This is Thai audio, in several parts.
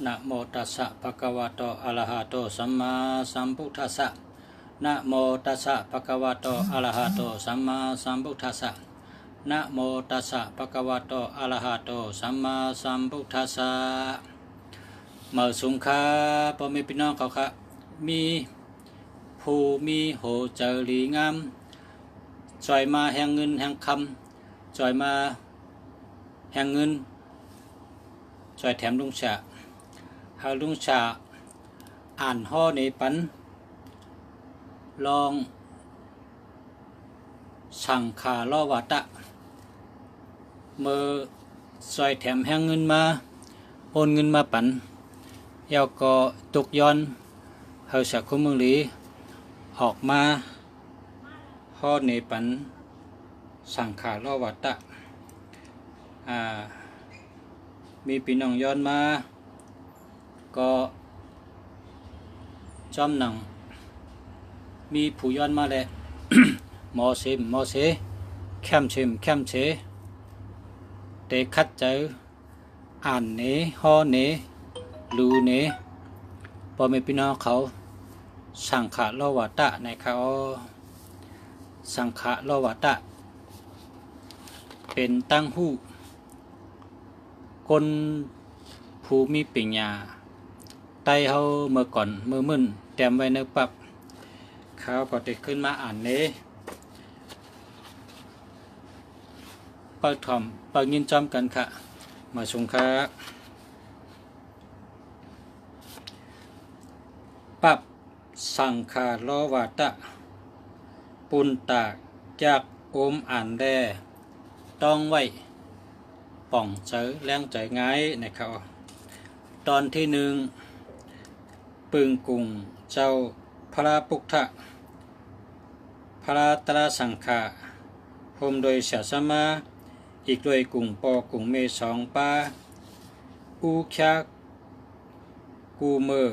นะโมตัสสะภะคะวะโตอะระหะโตสัมมาสัมพุทธัสสะนะโมตัสสะภะคะวะโตอะระหะโตสัมมาสัมพุทธัสสะนะโมตัสสะภะคะวะโตอะระหะโตสัมมาสัมพุทธัสสะมาสุงคาพ่อแม่พี่น้องเขาค่ะมีผู้มีโหเจริญงามจอยมาแห่งเงินแห่งคำจอยมาแห่งเงินจอยแถมลุงฉะหาลุงฉะอ่านห่อในปันลองสั่งขาล้อวัตะเมื่อซอยแถมแห่งเงินมาโอนเงินมาปันยาวก็ตกย้อนเฮาสักคุมเมืองหลีออกมาห่อในปันสั่งขาล้อวัตะมีพี่น้องย้อนมาก็จอมหนังมีผู้ย้อนมาแหละ มอเสแคมเชเตคัดเจออ่านเนห่อเนลูเนพอมีพี่น้องเขาสังขารวัตะในเขาสังขารวัตะเป็นตั้งหู้คนผู้มีปัญญาไต่เฮาเมื่อก่อนมือมึนแต้มไว้ในปับเขาก็ได้ขึ้นมาอ่านเนเปิดถ่อมเปิดยินจอมกันค่ะมาชงค่ะปับสังขารวัตะปุนตากจากโอมอ่านแดต้องไว้ป่องเจอแรงใจง่ายนะครับตอนที่หนึ่งปึงกุงเจ้าพระปุกทะพระตราสังฆาโฮมโดยเสียสมาอีกด้วยกุ่งปอกุ่งเมสองป้าอูคากูเมอ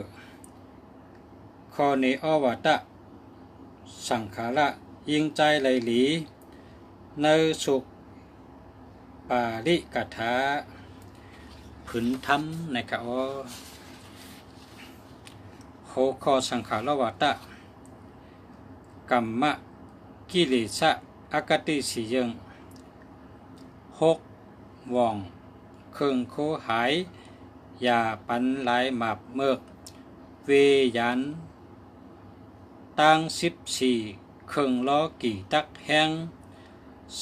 คอเนอวัตะสังขาระยิงใจไหลหลีเนสุกปาลิกถาผืนธรรมนะครับโหคอสังขารวัตะกัมมะกิเลสะอากติสียังหกว่องเครื่องโคหายยาปันหลายหมาบเมือกเวยันตั้ง14เครื่องล้อกี่ตักแห้ง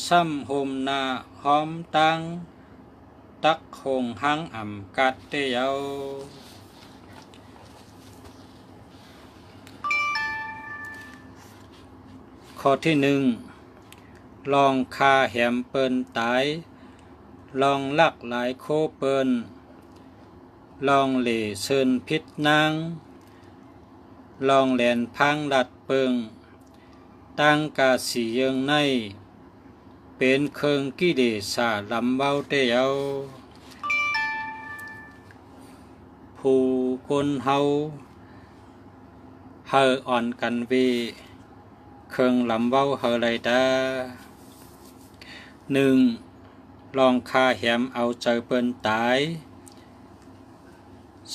ซ้ำโฮมนาหอมตั้งตักคงหังอ่ำกัดเตียวข้อที่หนึ่งลองคาแหมเปินตายลองลักหลายโคเปินลองเหล่เซินพิษนางลองแหลนพังลัดเปิงตั้งกาสีเยิงในเป็นเครื่องกิเลสาลำเบาเตียวผู้คนเฮาอ่อนกันวีเครื่องลำเบาเฮาไรตาหนึ่งลองคาแหมเอาใจเปิ้นตาย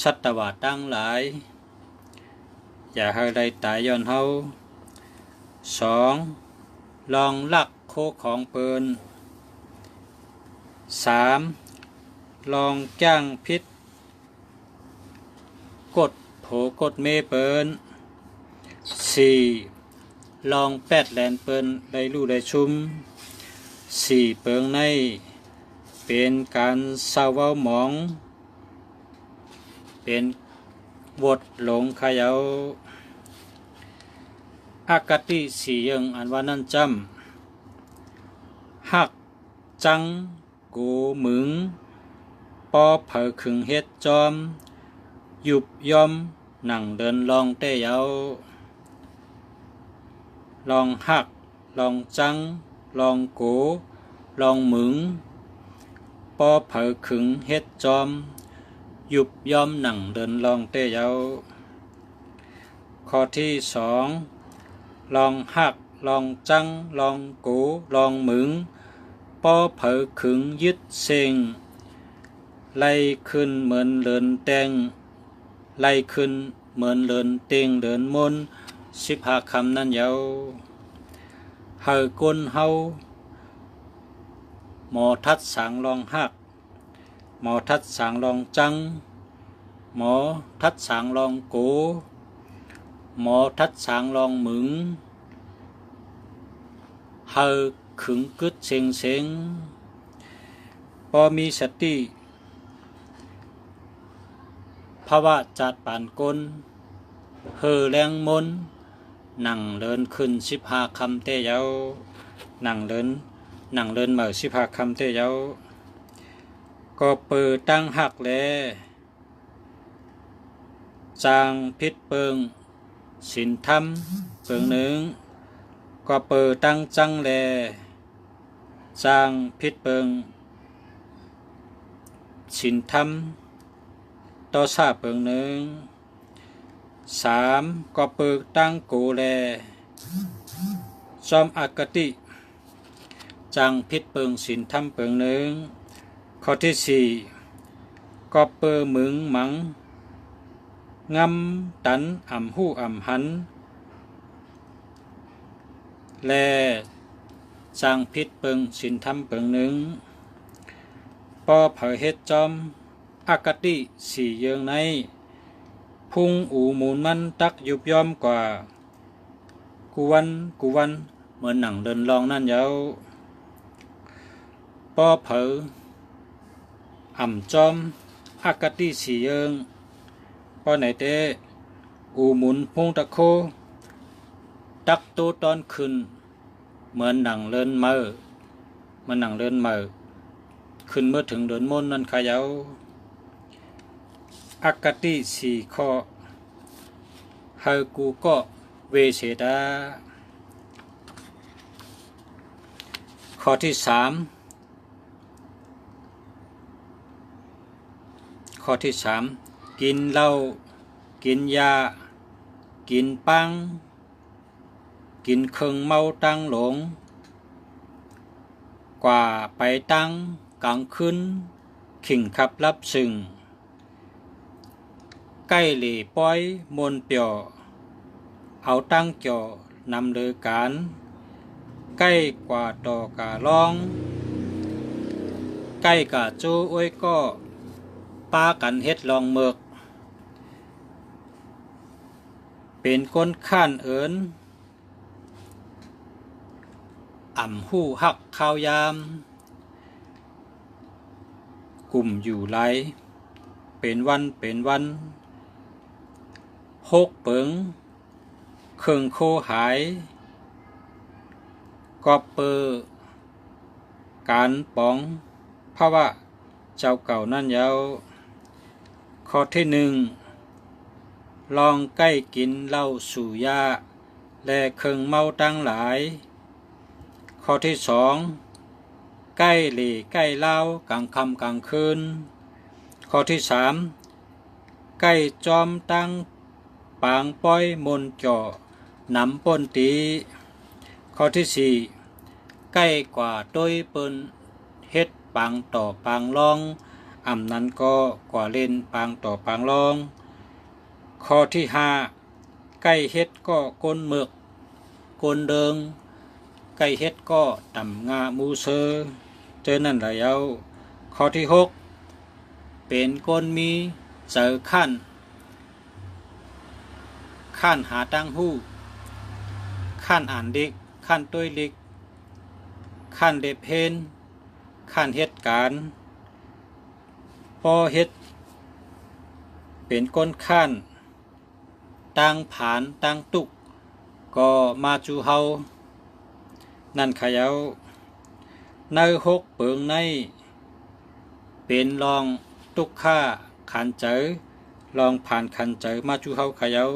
สัตวะตั้งหลายอย่าเฮาไรตายย้อนเฮาสองลองลักโคของเปิ้นสามลองจ้างพิษกดโผกดเมเปิ้นสี่ลองแปดแลนเปิ้นได้รู้ได้ชุมสี่เปิงในเป็นการเศร้าเว้าหมองเป็นบทหลงขยาวอากติสียังอันว่านั่นจำหักจังกูมึงปอเผอขึงเฮ็ดจอมหยุบยอมหนังเดินลองเตยาวลองหักลองจังลองโกลองมึงปอเผอขึงเฮ็ดจอมหยุบยอมหนังเดินลองเตยาวข้อที่สองลองหักลองจังลองโกลองมึงปอเผอขึงยึดเซง ไล่ขึ้นเหมือนเลินแตงไล่ขึ้นเหมือนเลินเต็งเลินมน15 คำนั้นเยาเฮาก้นเฮาหมอทัดสางรองหักหมอทัดสางรองจังหมอทัดสางรองโกหมอทัดสางรองหมึงเฮาขึงกึดเสียงพอมีสติภาวะจัดปานกลเฮอแรงมนนั่งเลินขึ้น15 คำเตเยานั่งเลินเหมือ15 คำเตเยาก็เปิดตั้งหักแลจางพิษเปิงสินธรรมเปิงหนึ่งก็เปิดตั้งจังแลจางพิษเปิงสินธรรมต่อซาเปิงหนึ่ง3ก็เปิดตั้งโกแลจอมอากติจางพิษเปิงสินธรรมเปิงหนึ่งข้อที่4ก็เปิดมึงมังงำตันอ่ำหู้อ่ำหันแลจางพิษเปิงสินธรรมเปิงหนึ่งปอเผยเฮ็ดจอมอากติ4เยืองในพุ่งอูมูลมันตักยุบย่อมกว่ากูวันเหมือนหนังเดินลองนั่นเยาปอเผยอ่ำจอมอากติ4เยืองปอไหนเตอูมูลพุ่งตะโคตักโตตอนขึ้นเหมือนหนังเลินเมื่อขึ้นเมื่อถึงเดินมนนั่นขยาวอากติ4 ข้อเฮากูก็เวเสดาข้อที่3กินเหล้ากินยากินปังกินเครื่องเมาตั้งหลงกว่าไปตั้งกลางคืนขิงขับรับซึ่งใกล้หลีป้อยมนเปียวเอาตั้งเกี่ยวนำเลือการใกล้กว่าต่อกาลองใกล้กาจูอ้วยก็ป้ากันเฮ็ดลองเมือกเป็นก้นข้านเอินอ่ำหู้หักข้าวยามกลุ่มอยู่ไรเป็นวันหกเปิงเครื่องโคหายกอบเปอการป้องภาวะเจ้าเก่านั่นยาวข้อที่1ลองใกล้กินเหล้าสุยาและเครื่องเมาตั้งหลายข้อที่2ใกล้หลีใกล้เหล้ากลางค่ำกลางคืนข้อที่3ใกล้จอมตั้งปางป้อยมนจ่อนำป้นตีข้อที่4ใกล้กว่าต้วยเปิ้นเฮ็ดปางต่อปางรองอำนั้นก็กว่าเล่นปางต่อปางรองข้อที่5ใกล้เฮ็ดก็ก้นเมือกก้นเดิงใกล้เฮ็ดก็ต่ำงามูเซอเจอนั่นแหละเอาข้อที่6เป็นก้นมีเจอขั้นหาตั้งหู้ขั้นอ่านเด็กขั้นต้วยเล็กขั้นเด็บเพนขั้นเฮ็ดการพอเฮ็ดเป็นก้นขั้นตั้งผานตั้งตุกก็มาจูเฮานั่นขยาวใน6เปิงในเป็นลองตุกค่าขันเจอลองผ่านขันเจอมาจูเฮาขยาว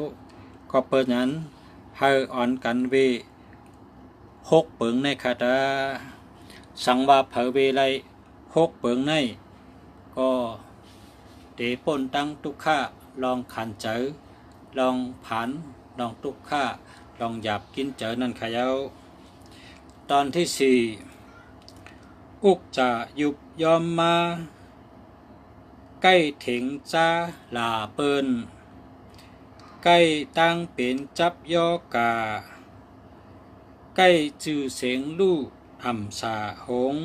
ก็เปิดนั้นให้อ่อนกันเว6เปิงในคาตาสังว่าเผอเวไล6เปิงในก็เตป่นตั้งตุกค่าลองขันเจอลองผ่านลองตุกค่าลองหยาบกินเจอนั่นขยาวตอนที่4อุกจะยุบยอมมา ใกล้เถงจ้าลาเปิ้นใกล้ตั้งเป็นจับยอกาใกล้จื่อเสียงลู่อ่ำสาหง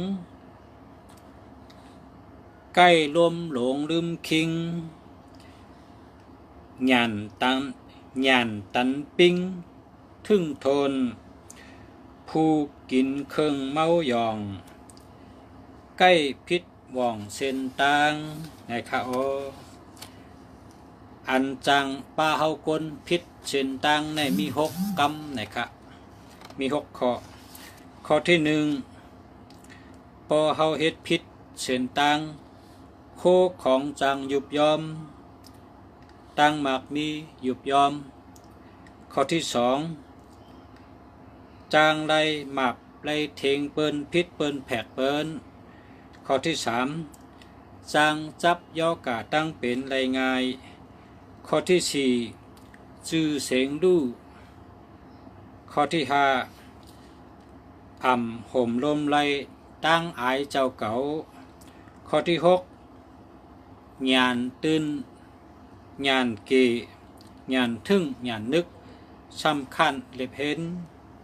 ใกล้ลมหลงลืมคิงหยันตันปิ้งทึ่งทนผู้กินเครื่องเมายองใกล้พิษว่องเส้นต่างนะครับอันจังป้าเฮากลพิษเส้นต่างในมี6 กำนะครับมี6 ข้อที่1พอเฮาเฮ็ดพิษเส้นต่างโคของจังยุบยอมตั้งหมากมียุบยอมข้อที่2จางไล่หมับไล่เทงเปิ้นพิษเปิ้นแผกเปิ้นข้อที่3จางจับยอกาตั้งเป็นไล่ง่ายข้อที่4จื้อเสียงดูข้อที่5อ่ำห่มลมไล่ตั้งอายเจ้าเก่าข้อที่6ญาณตื่นญาณเกญาณทึ่งญาณนึกสำคัญเล็บเห็น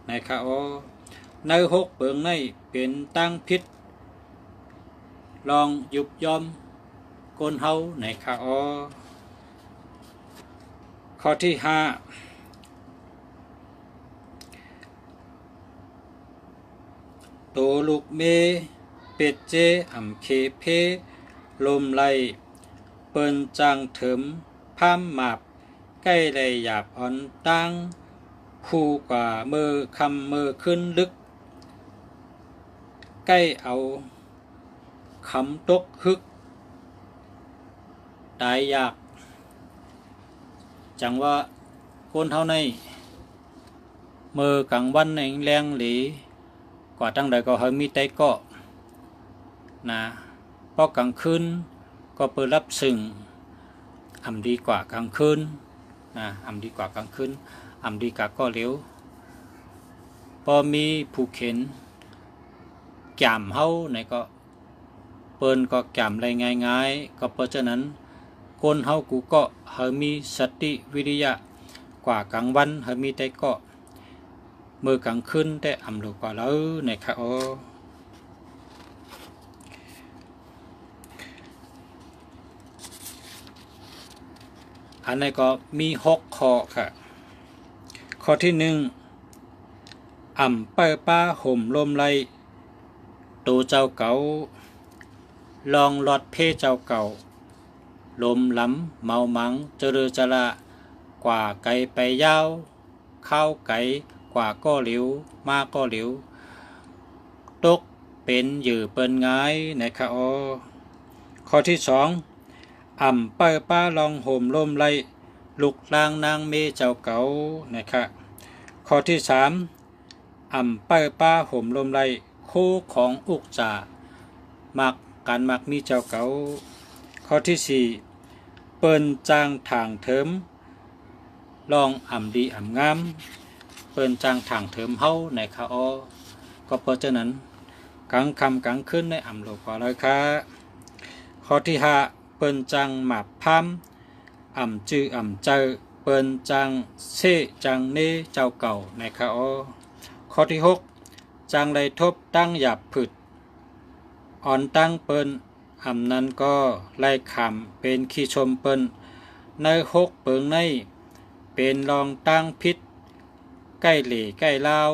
นะครับใน6 เปิงในเป็นตั้งพิษลองยุบยอมกนเฮานะครับข้อที่5โตลูกเมเป็ดเจอ่ำเคเพลมไลเปิ้นจังเถิมพามหมาบใกล้ไลหยาบอ่อนตั้งผู้กว่ามือคำมือขึ้นลึกใกล้เอาคำตกฮึกตายยากจังว่าคนเท่าในมือกลางวันในแรงหลีกว่าตั้งใดก็เฮามีแต่ก็นะเพราะกลางคืนก็เปิดรับซึ่งอำดีกว่ากลางคืนนะอำดีกว่ากลางคืนอำดีกว่าก็เร็วพอมีผู้เข็นแก่มเฮาในก็เปิ้นก็แก่มได้ง่ายๆก็เพราะฉะนั้นคนเฮากูก็เฮามีสติวิริยะกว่ากลางวันเฮามีแต่ก็มือกลางคืนแต่อำลกว่าแล้วนะครับอันนี้ก็มี6 ข้อค่ะข้อที่1อ่ำเป้อป้าห่มลมไล่โตเจ้าเก่าลองลอดเพเจ้าเก่าลมล้ำเมามังเจริญจระกว่าไกลไปยาวเข้าไกลกว่าก็เหลวมาก็เหลวตกเป็นหยือเปิ้นง่ายนะครับข้อที่2อ่ำเป้อป้าลองห่มลมไล่ลุกลางนางเมเจ้าเก่านะครับข้อที่3อ่ำเป้อป้าห่มลมไล่คู่ของอุกจ่ามักการมักมีเจ้าเก่าข้อที่4เปิ้นจางทางเถิมลองอ่ำดีอ่ำงามเปิ้นจางทางเถิมเฮาในค่ะก็เพราะฉะนั้นกลางค่ำกลางคืนในอ่ำโลกกว่าเลยค่ะข้อที่5เปิ้นจางหมาบพามอ่ำจื้ออ่ำเจอเปิ้นจางเซจางเนเจ้าเก่าในค่ะข้อที่6จางได้ทบตั้งหยาบผึดอ่อนตั้งเปิ้นอ่ำนั้นก็ไล่ขำเป็นขี้ชมเปิ้นใน6 เปิงในเป็นรองตั้งพิษใกล้เหล่ใกล้ลาว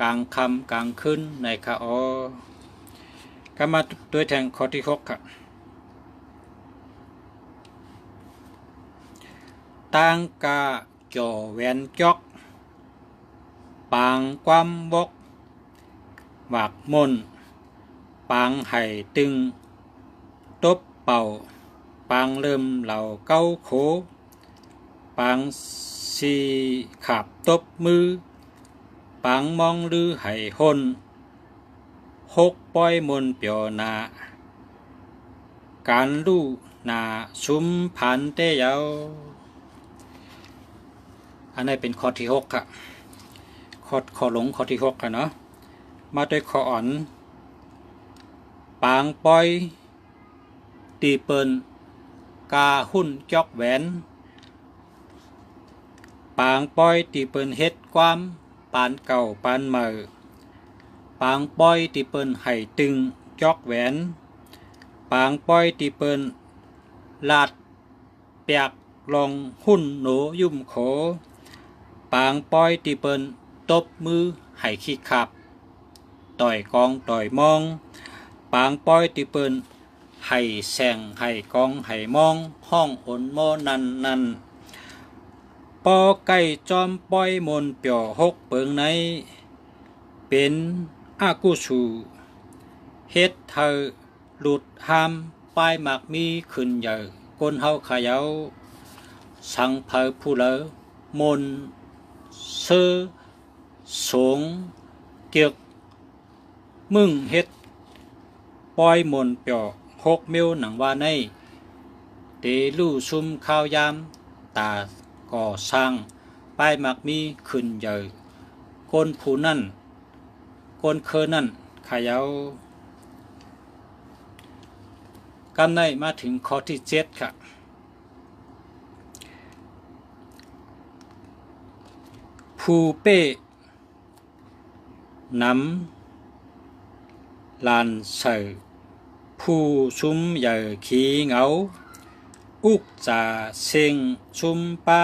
กลางคำกลางคืนในค่ะก็มาด้วยแทงข้อที่6ค่ะตั้งกาจ่อแวนจอกปางความบกหวากมนปางไห่ตึงตบเป่าปางเริ่มเหล่าเก้าโขปางสีขับตบมือปางมองลือไห่หน6 ป้อยมนเปียวนาการลู่นาชุมพันเตยาวอันนี้เป็นข้อที่6ค่ะข้อหลงข้อที่6ค่ะเนาะมาด้วยข้ออ่อนปางปอยตีเปิ้น กาหุ่นจอกแหวนปางปอยที่เปิ้นเฮ็ดความปานเก่าปานใหม่ปางปอยที่เปิ้นให้ตึงจอกแหวนปางปอยที่เปิ้นลาดเปียกลองหุ่นโหนยุ่มโขปางปอยที่เปิ้นตบมือให้ขี้ขับต่อยกองต่อยมองปางปอยที่เปิ้นให้แสงให้กองให้มองห้องอ่นโมนันปอไก่จอมปอยมนเปียวหกเปิงในเป็นอากุชูเฮ็ดเธอหลุดหามปลายหมากมีขึ้นใหญ่ก้นเฮาขยาวสังเพอผู้เลอมนเซอสงเกียกมึงเฮ็ดปอยมนเปียวหกมิวหนังว่าในเตลู่ซุมข้าวยามตาก่อสร้างปลายหมากมีขึ้นใหญ่ก้นผู้นั่นก้นเคอนั่นขยาวกำในมาถึงข้อที่7ค่ะผู้เป้นำลานเสือผู้ชุมใหญ่ขี้เหงาอุกจ่าเซิงชุมปา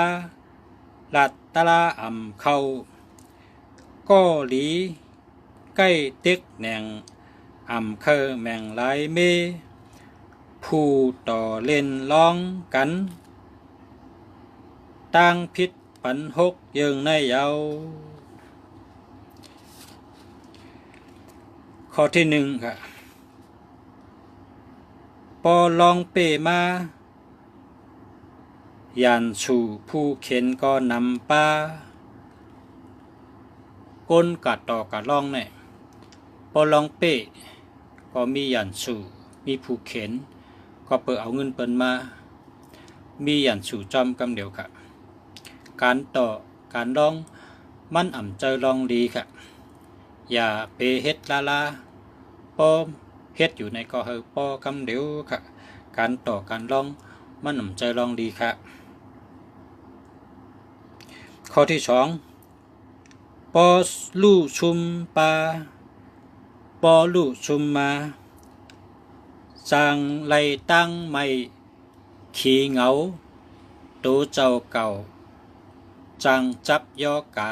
ลัดตะลาอ่ำเข้าก็หลีใกล้เต็กแหน่งอ่ำเคอแมงลายเมผู้ต่อเล่นร้องกันตั้งพิษปันหกยิงในเยาข้อที่1ค่ะปอลองเปมายันสู่ผู้เข็นก็นำป้าก้นกัดต่อกัดล่องเนี่ยปอลองเปก็มียันสู่มีผู้เข็นก็เปิดเอาเงินเปิ้นมามียันสู่จอมกำเดียวค่ะการต่อการร้องมันอ่ำเจอลองดีค่ะอย่าไปเฮ็ดลาปอเฮ็ดอยู่ในก็เฮอปอกำเดียวค่ะการต่อการร้องมันอ่ำเจอลองดีค่ะข้อที่2ปอลู่ชุมปาปอลู่ชุมมาจางไล่ตั้งไม่ขี้เหงาตัวเจ้าเก่าจังจับยอกา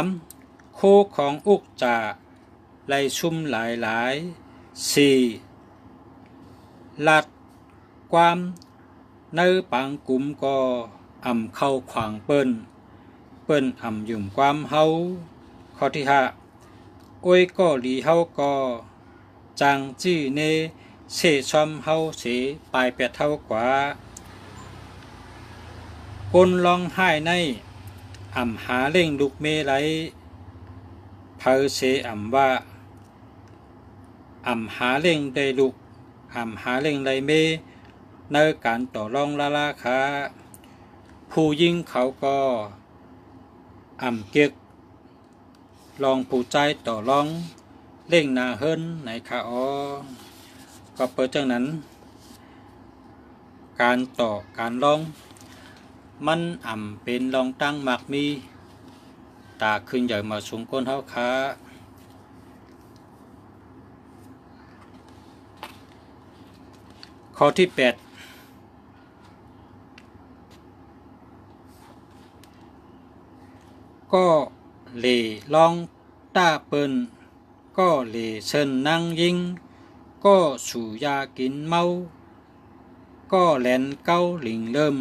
3โคของอุกจ่าไล่ชุมหลาย4ลัดความเนื้อปังกุมก็อ่ำเข้าขวางเปิ้นอ่ำยุ่มความเฮาข้อที่5โอ้ยก็หลีเฮาก็จังจี้เนเสชอมเฮาเสปลายแปดเท่ากว่าคนลองให้ในอ่ำหาเล่งลูกเมไหลเพอเสอ่ำว่าอ่ำหาเล่งได้ลูกอ่ำหาเล่งไรเมในการต่อรองราคาผู้ยิ่งเขาก็อ่ำเก็กลองผู้ใจต่อรองเล่งนาเฮินในคาก็เปิดจังนั้นการต่อการลองมันอ่ำเป็นลองตั้งหมากมีตาขึ้นใหญ่มาสูงก้นเฮาค้าข้อที่8ก็เหล่ลองต้าเปิ้นก็เหล่เชิญนั่งยิงก็สู่ยากินเมาก็แหลนเก้าหลิงเริ่ม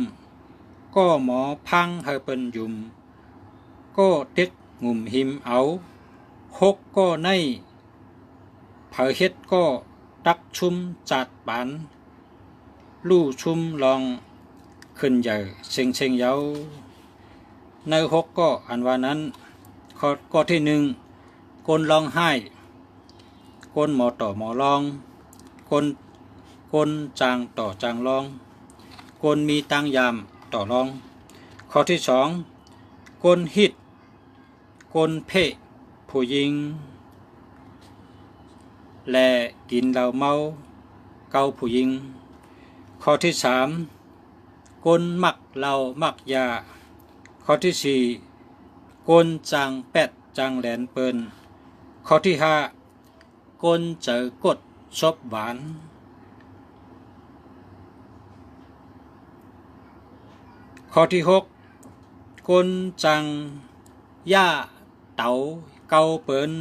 ก็หมอพังเฮเปิ้นยุ่มก็เต็กงุ่มหิมเอาหกก็ในเผอเฮ็ดก็ตักชุมจัดปานลู่ชุมลองขึ้นใหญ่เชิงเยาใน6ก็อันว่านั้นข้อที่1กนร้องไห้กนหมอต่อหมอร้องกนจางต่อจางร้องกนมีตังยามต่อร้องข้อที่2กนฮิตกนเพ่ผู้หญิงและกินเหล้าเมา เกาผู้หญิงข้อที่3กลมักเหล้ามักยาข้อที่4กลจางแปดจางแหลนเปินข้อที่5กลเจอกดซบหวานข้อที่6กลจังย่าเต๋าเกาเปิน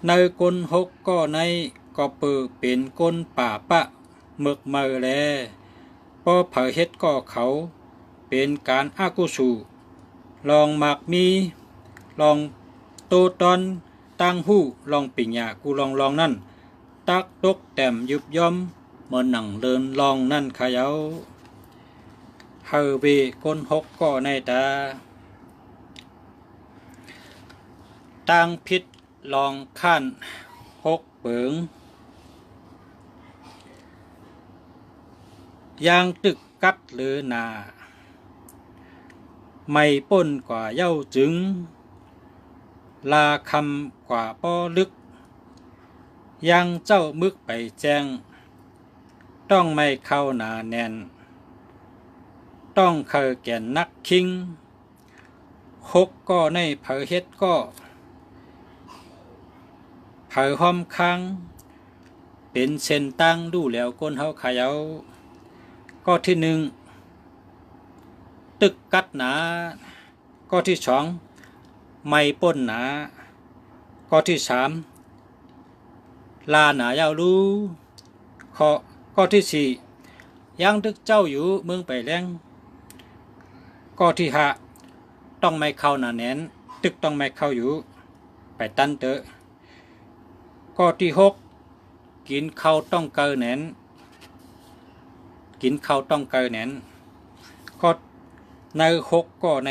ในกล6ก็ในก็เปิดเป็นกลป่าปะเมึกเมอแลพอเผยเฮ็ดก็เขาเป็นการอากุสูลองมักมีลองโตตอนตั้งหู้ลองปิ่งยากูลองนั่นตักตกแต้มยุบย่อมเมื่อหนังเดินลองนั่นขยาวเฮเวกล6ก็ในตาตั้งพิษลองข้าน6เปิงยางตึกกัดหรือนาไม่ป้นกว่าเย้าจึงลาคำกว่าป้อลึกยังเจ้ามึกไปแจ้งต้องไม่เข้าหนาแน่นต้องเคยแก่นนักคิง6ก็ในเผยเฮ็ดก็เผยห้อมค้างเป็นเส้นตั้งดูแล้วก้นเฮาขายเอาก็ที่1ตึกกัดหนาก็ที่2ไม่ป้นหนาก็ที่3ลาหนายาวรู้ก็ที่4ยังตึกเจ้าอยู่เมืองไปแรงก็ที่5ต้องไม่เข้าหนาแน่นตึกต้องไม่เข้าอยู่ไปตั้นเตอก็ที่6กินข้าวต้องเกอแหนนกินข้าวต้องเกอแหนนก็ใน6ก็ใน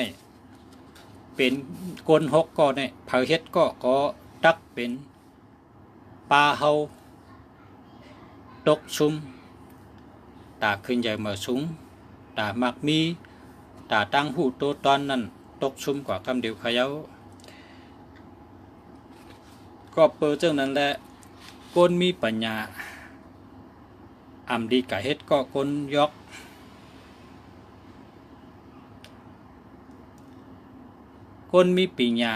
เป็นกล6ก็ในเผยเฮ็ดก็ตักเป็นปลาเฮาตกซุมตาขึ้นใหญ่มาสูงตามักมีตาตั้งหูโตตอนนั้นตกซุมกว่าคำเดียวขยาวก็เปิดเจ้านั้นแหละกลมีปัญญาอำดีกะเฮ็ดก็กลยกกลมีปัญญา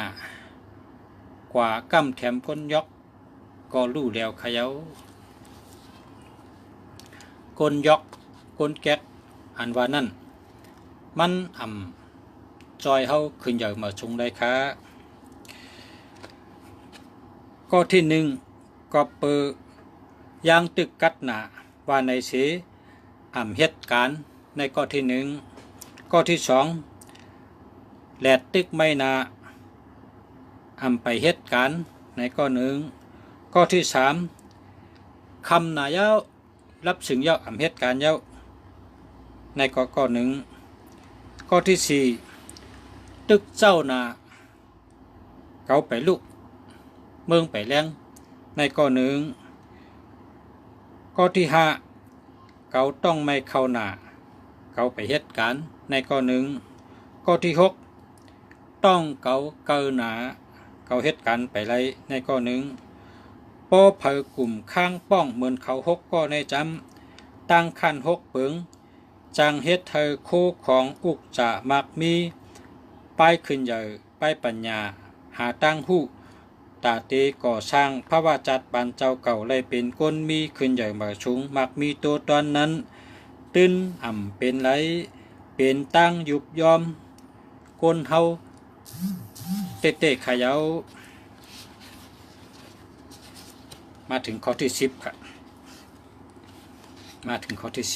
กว่ากำแถมกลยกก็รู้แล้วขยาวกลยกกลแก๊กอันว่านั่นมันจอยเฮาขึ้นใหญ่มาชงได้ค่ะก็ที่1ก็เปิดยางตึกกัดหนาว่าในเสเหตุการณ์ในข้อที่1ข้อที่2แหลดตึกไม่นาไปเหตุการณ์ในข้อ1ข้อที่3คำหนายาวรับสึงเย้าเหตุการณ์เย้าในข้อ1ข้อที่4ตึกเจ้านาเขาไปลุกเมืองไปแรงในข้อ1ข้อที่5เขาต้องไม่เข้าหน้าเขาไปเหตุการณ์ในข้อ1ข้อที่6ต้องเขาเกินหน้าเขาเหตุการณ์ไปไรในข้อ1พอเผยกลุ่มข้างป้องเหมือนเขา6ก็ในจำตั้งคัน6เปิงจังเฮ็ดเธอโคของอุกจะมักมีป้ายขึ้นใหญ่ป้ายปัญญาหาตั้งหูตาเตก่อสร้างพระวาจัดบานเจ้าเก่าเลยเป็นก้นมีขึ้นใหญ่มาชุงมักมีตัวตอนนั้นตื้นเป็นไรเป็นตั้งยุบยอมก้นเฮาเตะขยาวมาถึงข้อที่10ครับมาถึงข้อที่10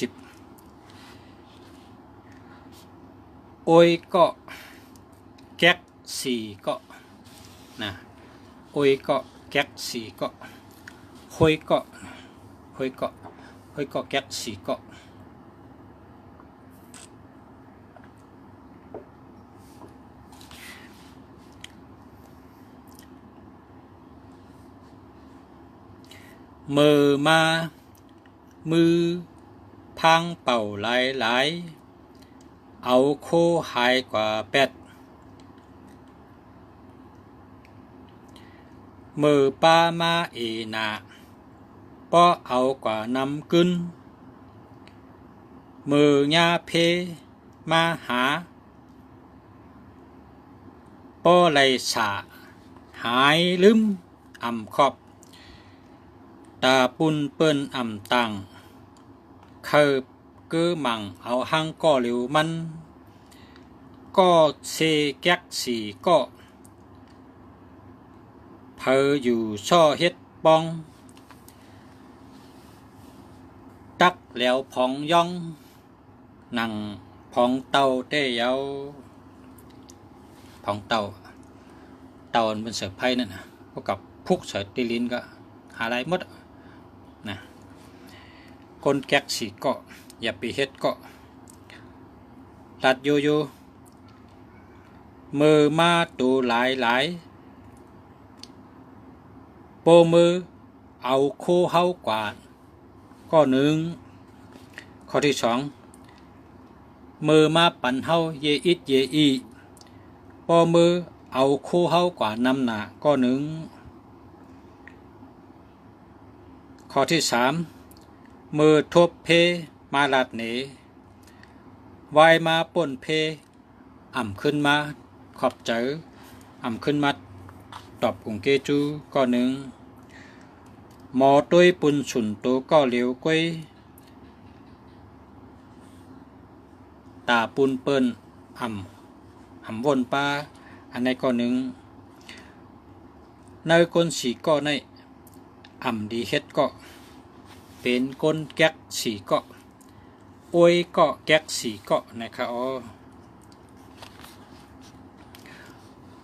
โอยก็แก๊ก4ก็นะโอยก็แก๊ก4ก็ห้อยก็แก๊ก4ก็มือมามือพังเป่าหลายเอาโคหายกว่าเป็ดมือป้ามาเอนา ป้อเอากว่านำกึนมือยาเพมาหาป้อไหลสาหายลืมอ่ำขอบตาปุ่นเปิ้นอ่ำตังเคยกือมังเอาหังก่อเหลวมันก็เซแก๊กสีก็เพออยู่ช่อเฮ็ดปองตักแล้วพองย่องนั่งพองเต่าเต้เยาพองเต่ามันเป็นเสือไพ่นั่นนะพวกกับพุกเสือตีลินก็หาอะไรหมดนะคนแก๊กสีก็อย่าไปเฮ็ดก็ตัดโยโย่มือมาตูหลายโปมือเอาโคเฮากว่าก็หนึ่งข้อที่สองมือมาปั่นเฮาเยอิดเยอีโปมือเอาโคเฮากว่านำหนาก็หนึ่งข้อที่สามมือทบเพมาลาดเหนวายมาป่นเพอ่ำขึ้นมาขอบเจออ่ำขึ้นมาตอบกุงเกจูก็หนึ่งหมอตุ้ยปุ่นฉุนตัวก็เหลียวก้อยตาปุ่นเปิ้นอ่ำวนปลาอันในก็หนึ่งในก้นสีก็ในอ่ำดีเฮ็ดก็เป็นก้นแก๊กสีก็โอ้ยก็แก๊กสีก็นะครับ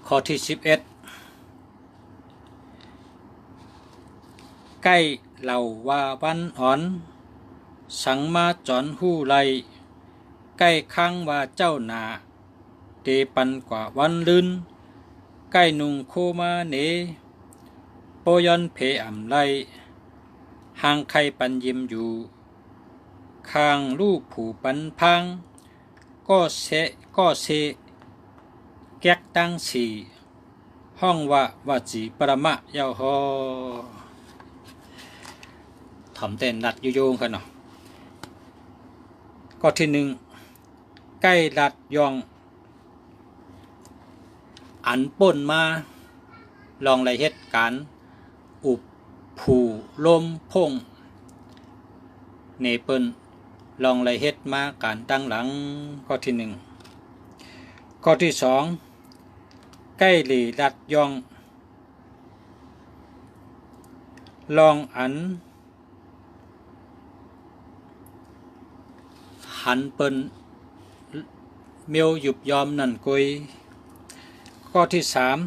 ข้อที่11ใกล้เหล่าว่าวันอ่อนสังมาจอนหู้ไลใกล้ข้างว่าเจ้านาเตปันกว่าวันลื่นใกล้นุงโคมาเนโปยอนเพอ่ำไลห่างไข่ปันยิ้มอยู่ข้างลูกผูปันพังก็เสแก๊กตั้งสี่ห้องว่าจีประมะเยาหอถ่อมเต้นรัดโยงกันเนาะก็ที่หนึ่งใกล้รัดยองอันป่นมาลองไรเหตุการณ์อุบผูลมพงเนเปิลลองไรเหตุมาการตั้งหลังก็ที่หนึ่งข้อที่สองใกล้หลีรัดยองลองอันหันเปิ้นเมียวหยุบยอมนั่นกุยข้อที่สาม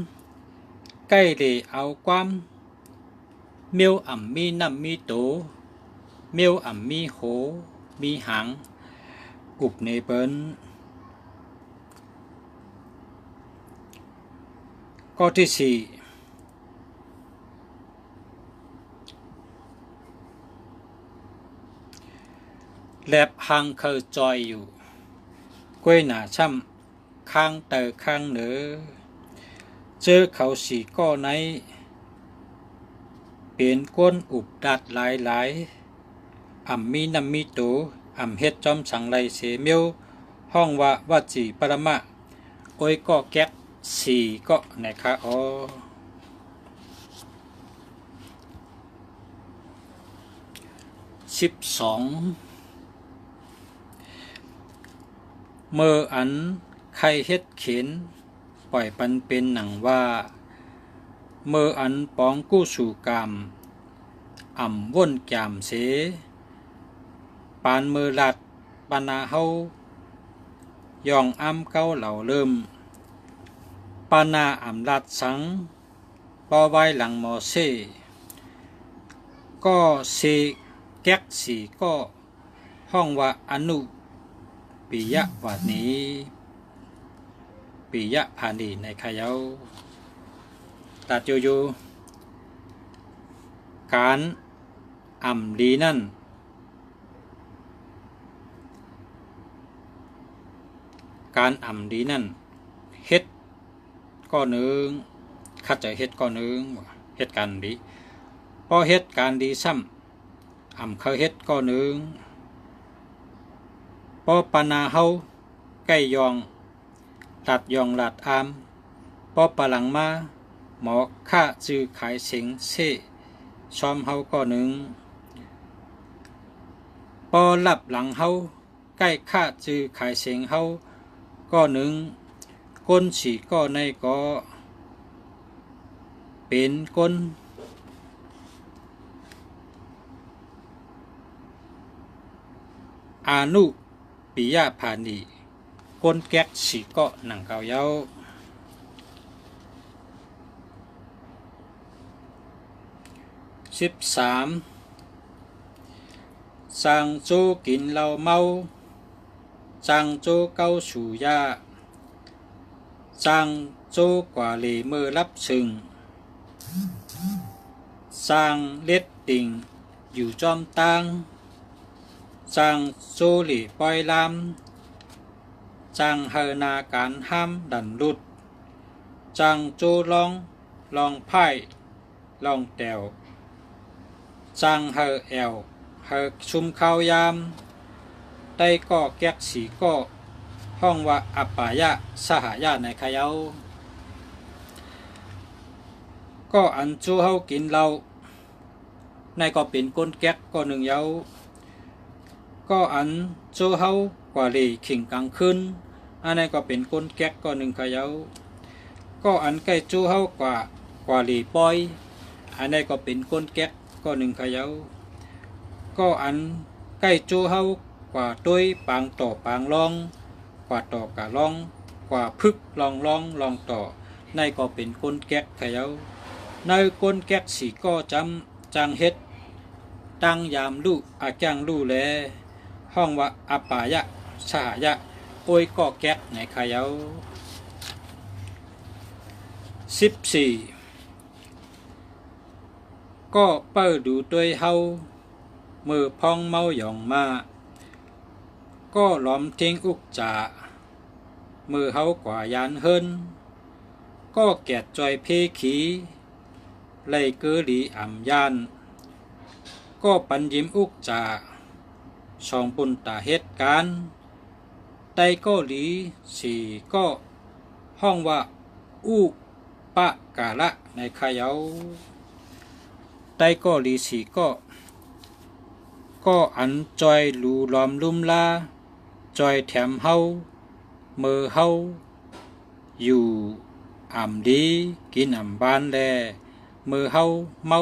ใกล้หลีเอาความเมียวอ่ำมีน้ำมีโตเมียวอ่ำมีโหมีหางอุบเนเปิ้นข้อที่สี่แลบหางเคยจอยอยู่ก้วยหนาช่ำข้างเตอข้างเหนือเจอเขาสีก้อในเปลี่ยนก้นอุบดัดหลายอ่ำมีน้ำมีโตอ่ำเฮ็ดจอมสังไรเสเมียวห้องว่าจีปรมะโอ้ยก็แก๊กสี่ก็นะคะ12เมื่ออันใครเฮ็ดเข็นปล่อยปันเป็นหนังว่าเมื่ออันปองกู้สู่กามอ่ำว่นแกมเสปานมือลัดปานาเฮายองอ้ำเก้าเหล่าเริ่มปานาอ่ำลัดสังปอไว้หลังหมอเซก็เซแก๊กสีก็ห้องว่าอนุปิยะวัดนี้ปิยะพานีในขยาวตัดอยู่การอ่ำดีนั่นการอ่ำดีนั่นเฮ็ดก็หนึ่งขัดใจเฮ็ดก็หนึ่งเฮ็ดการดีพอเฮ็ดการดีซ้ เขาเฮ็ดก็หนึ่งปอปานาเฮาใกล้ยองลัดยองลัดอามปอปะหลังมาหมอค่าจื้อขายเสียงเซซ้อมเฮาก็หนึ่งปอหลับหลังเฮาใกล้ค่าจื้อขายเสียงเฮาก็หนึ่งก้นฉีก็ในก็เป็นก้นอานุปิยะพานีก้นแก๊กฉีก็หนังเกาเย้า13สั่งโจกินเหล้าเมาสั่งโจเก้าสู่ยาสั่งโจกว่าเหลเมื่อรับซึ่งสั่งเล็ดติ่งอยู่จอมตังสั่งโจหลีปล่อยลำสั่งเฮนาการห้ามดันลุดสั่งโจลองไพ่ลองแตวสั่งเฮแอวเฮชุมข้าวยามได้ก็แก๊กสีก็ห้องว่าอัปปายะสหายะในขยาก็อันจูเฮากินเราในก็เป็นก้นแก๊กก็หนึ่งเย้าก็อันจูเฮากว่าลีขิงกลางคืนอันนี้ก็เป็นก้นแก๊กก็หนึ่งขยาก็อันใกล้จูเฮากว่าลีปอยอันนี้ก็เป็นก้นแก๊กก็หนึ่งขยาก็อันใกล้จูเฮากว่าต้วยปางต่อปางลองกว่าต่อกะลองกว่าพึกลองต่อในก็เป็นก้นแก๊กขยาในก้นแก๊กสีก็จำจังเฮ็ดตั้งยามลู่อาจังลู่แลห้องว่าอัปปายะสหายะโอ้ยก็แก๊กในขยา14ก็เปิดดูตัวเฮามือพองเมาหยองมาก็ล้อมทิ้งอุกจ่ามือเฮากว่ายานเฮินก็แกดจอยเพขีไล่เกอหลีอ่ำยานก็ปันยิ้มอุกจ่าสองปุ่นตาเหตุการณ์ไตก็หลีสี่ก็ห้องว่าอุปะกาละในขยาไตก็หลีสี่ก็อันจอยลูลอมลุ่มลาจอยแถมเฮาเมื่อเฮาอยู่อ่ำดีกินอ่ำบานแลเมื่อเฮาเมา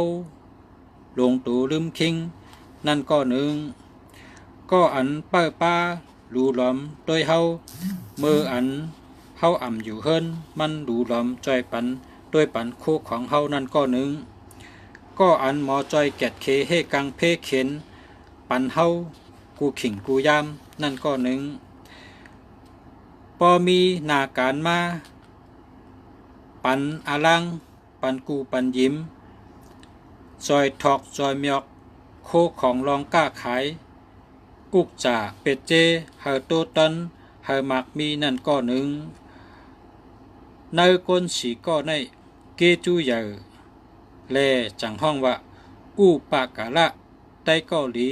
ลงตูลืมคิงนั่นก็หนึ่งก็อันป้าลูลอมโดยเฮาเมื่ออันเฮาอ่ำอยู่เฮินมันลูลอมจอยปันโดยปันโคของเฮานั่นก็หนึ่งก็อันหมอจอยแกดเคเฮกังเพเข็นปันเฮากูขิงกูยามนั่นก็หนึ่งปอมีนาการมาปันอาลังปันกูปันยิ้มจอยทอกจอยเมียกโคของรองก้าขายอุกจ่าเป็ดเจเฮอโตตันเฮอมักมีนั่นก็หนึ่งในก้นสีก็ในเกจูใหญ่แลจังห้องว่าอุปากาละไต้เกาหลี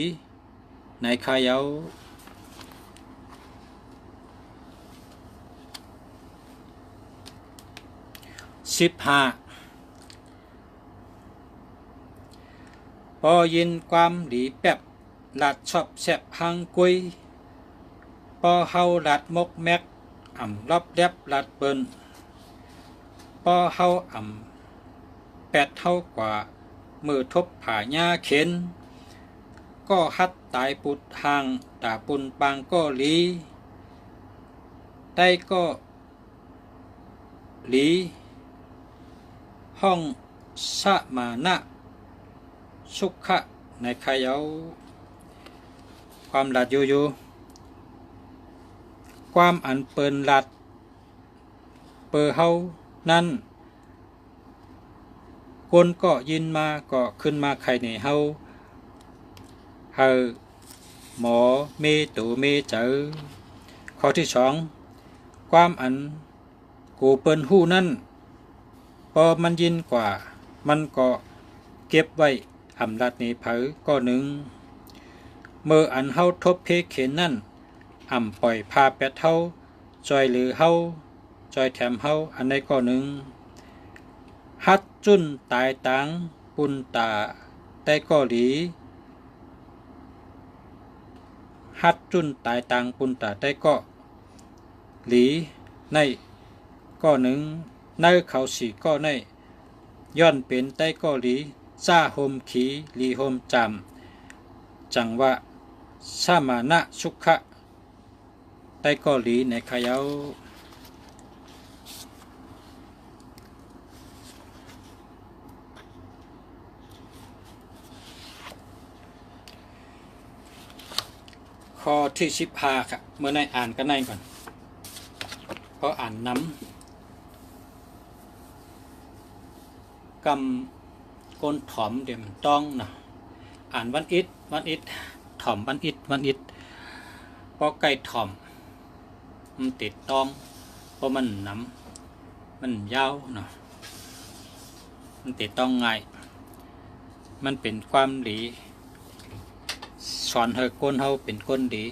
ในขายา15พอยินความดีแป๊บลัดชอบแซบหังกุยพอเฮาลัดมกแม็กอ่ำรอบแดบลัดเปิ้นพอเฮาอ่ำแปดเท่ากว่ามือทบผาหญ้าเข็นก็ฮัดตายปุดห่างตาปุนปางก็ลีได้ก็ลีห้องสะมานะสุขะในขยาความหลัดอยู่ความอันเปินหลัดเปอเฮานั้นคนก็ยินมาก็ขึ้นมาใครในเฮาหมอเมตูเมเจอข้อที่2ความอันกูเปิ้นหู้นั้นพอมันยินกว่ามันก็เก็บไว้อำลัดในเผอก็หนึ่ง เมื่ออันเฮาทบเพเข็นนั่นปล่อยพาแปดเฮาจอยหรือเฮาจอยแถมเฮาอันใดก็หนึ่งฮัดจุนตายตังปุนตาแต่ก็หลีฮัดจุนตายตังปุนตาแต่ก็หลีในก็หนึ่งในเขาสีก็ในย้อนเป็นแต่ก็หลีจ้าโฮมขีหลีโฮมจำจังว่าสามานะสุขะแต่ก็หลีในขยาวข้อที่15ครับเมื่อในอ่านกันในก่อนเพราะอ่านน้ำกำก้นถ่อมเดี๋ยวมันต้องนะอ่านวันอิดถ่อมวันอิดเพราะไก่ถ่อมมันติดต้องเพราะมันน้ำมันยาวเนาะมันติดต้องง่ายมันเป็นความดีสอนให้ก้นเฮาเป็นก้นดี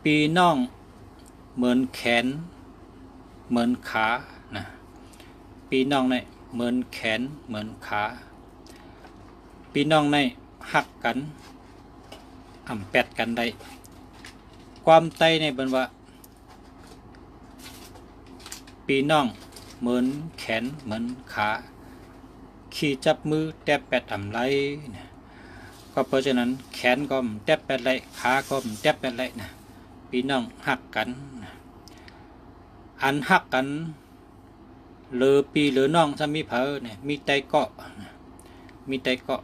ปีน้องเหมือนแขนเหมือนขานะปีน้องในเหมือนแขนเหมือนขาปีน้องในหักกันแปดกันได้ความไตในบรรวะปีน้องเหมือนแขนเหมือนขาขี่จับมือแตบแปดไรก็เพราะฉะนั้นแขนก็แตบแปดไรขาก็แตบแปดไรนะพี่น้องหักกันอันหักกันหรือปีหรือน้องถ้ามีเผอเนี่ยมีไตเกาะมีไตเกา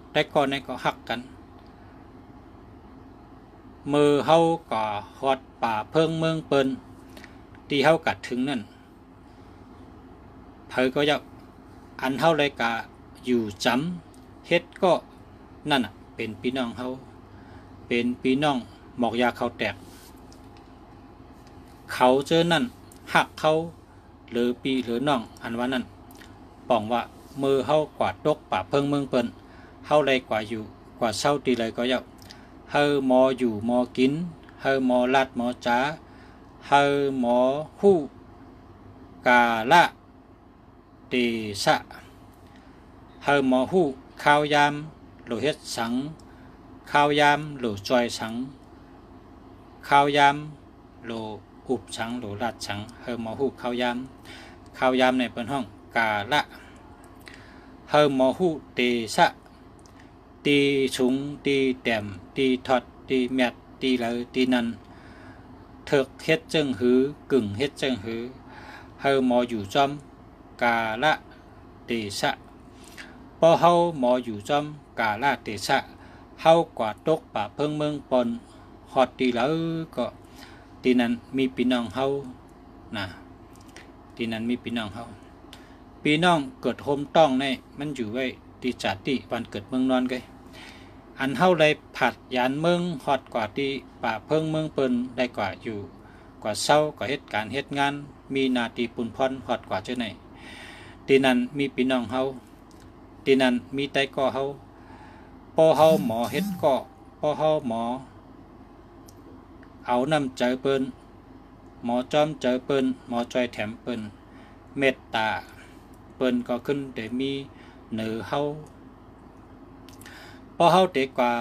ะในก็หักกันมือเฮาก็ฮอดป่าเพิงเมืองเปิ้นที่เฮากัดถึงนั่นเผอก็จะอันเฮาเลยกะอยู่จำเฮ็ดก็นั่นน่ะเป็นพี่น้องเฮาเป็นพี่น้องหมอกยาเขาแตกเขาเจอนั่นหักเขาหรือปีหรือน้องอันว่านั่นป้องว่ามือเฮากวาดตกป่าเพิงเมืองเปิ้นเฮาเลยกว่าอยู่กว่าเศร้าตีเลยก็เยาเฮาหมออยู่หมอกินเฮาหมอลาดหมอจ้าเฮาหมอฮู้กาละเตสะเฮาหมอฮู้ข้าวยามโลเฮ็ดสังข้าวยามโลจอยสังข้าวยามโลอุบสังโลลาดสังเฮาหมอฮู้ข้าวยามในเป็นห้องกาละเฮาหมอฮู้เตสะตีชุงตีแต้มตีทอดตีแมดตีเลยตีนันเถิกเฮ็ดจึงหือกึ่งเฮ็ดจึงหือเฮาหมออยู่จอมกาละเตสะพอเฮาหมออยู่จอมกาละเตสะเฮากว่าตกป่าเพิงเมืองปนฮอดตีแล้วก็ตีนั้นมีพี่น้องเฮานะตีนั้นมีพี่น้องเฮาพี่น้องเกิดโฮมต้องในมันอยู่ไว้ตีจัดตีวันเกิดเมืองนอนไกอันเฮาเลยผัดยานเมืองฮอดกว่าตีป่าเพิงเมืองเปิ้นได้กว่าอยู่กว่าเศร้าก็เฮ็ดการเฮ็ดงานมีนาตีปุ่นพรฮอดกว่าเจ้าไหนตีนั้นมีพี่น้องเฮาตีนั้นมีไตก่อเฮาพอเฮาหมอเฮ็ดก่อพอเฮาหมอเอานำใจเปิ้นหมอจอมใจเปิ้นหมอจอยแถมเปิ้นเมตตาเปิ้นก็ขึ้นได้มีเหนือเฮาพอเฮาเด็กกว่า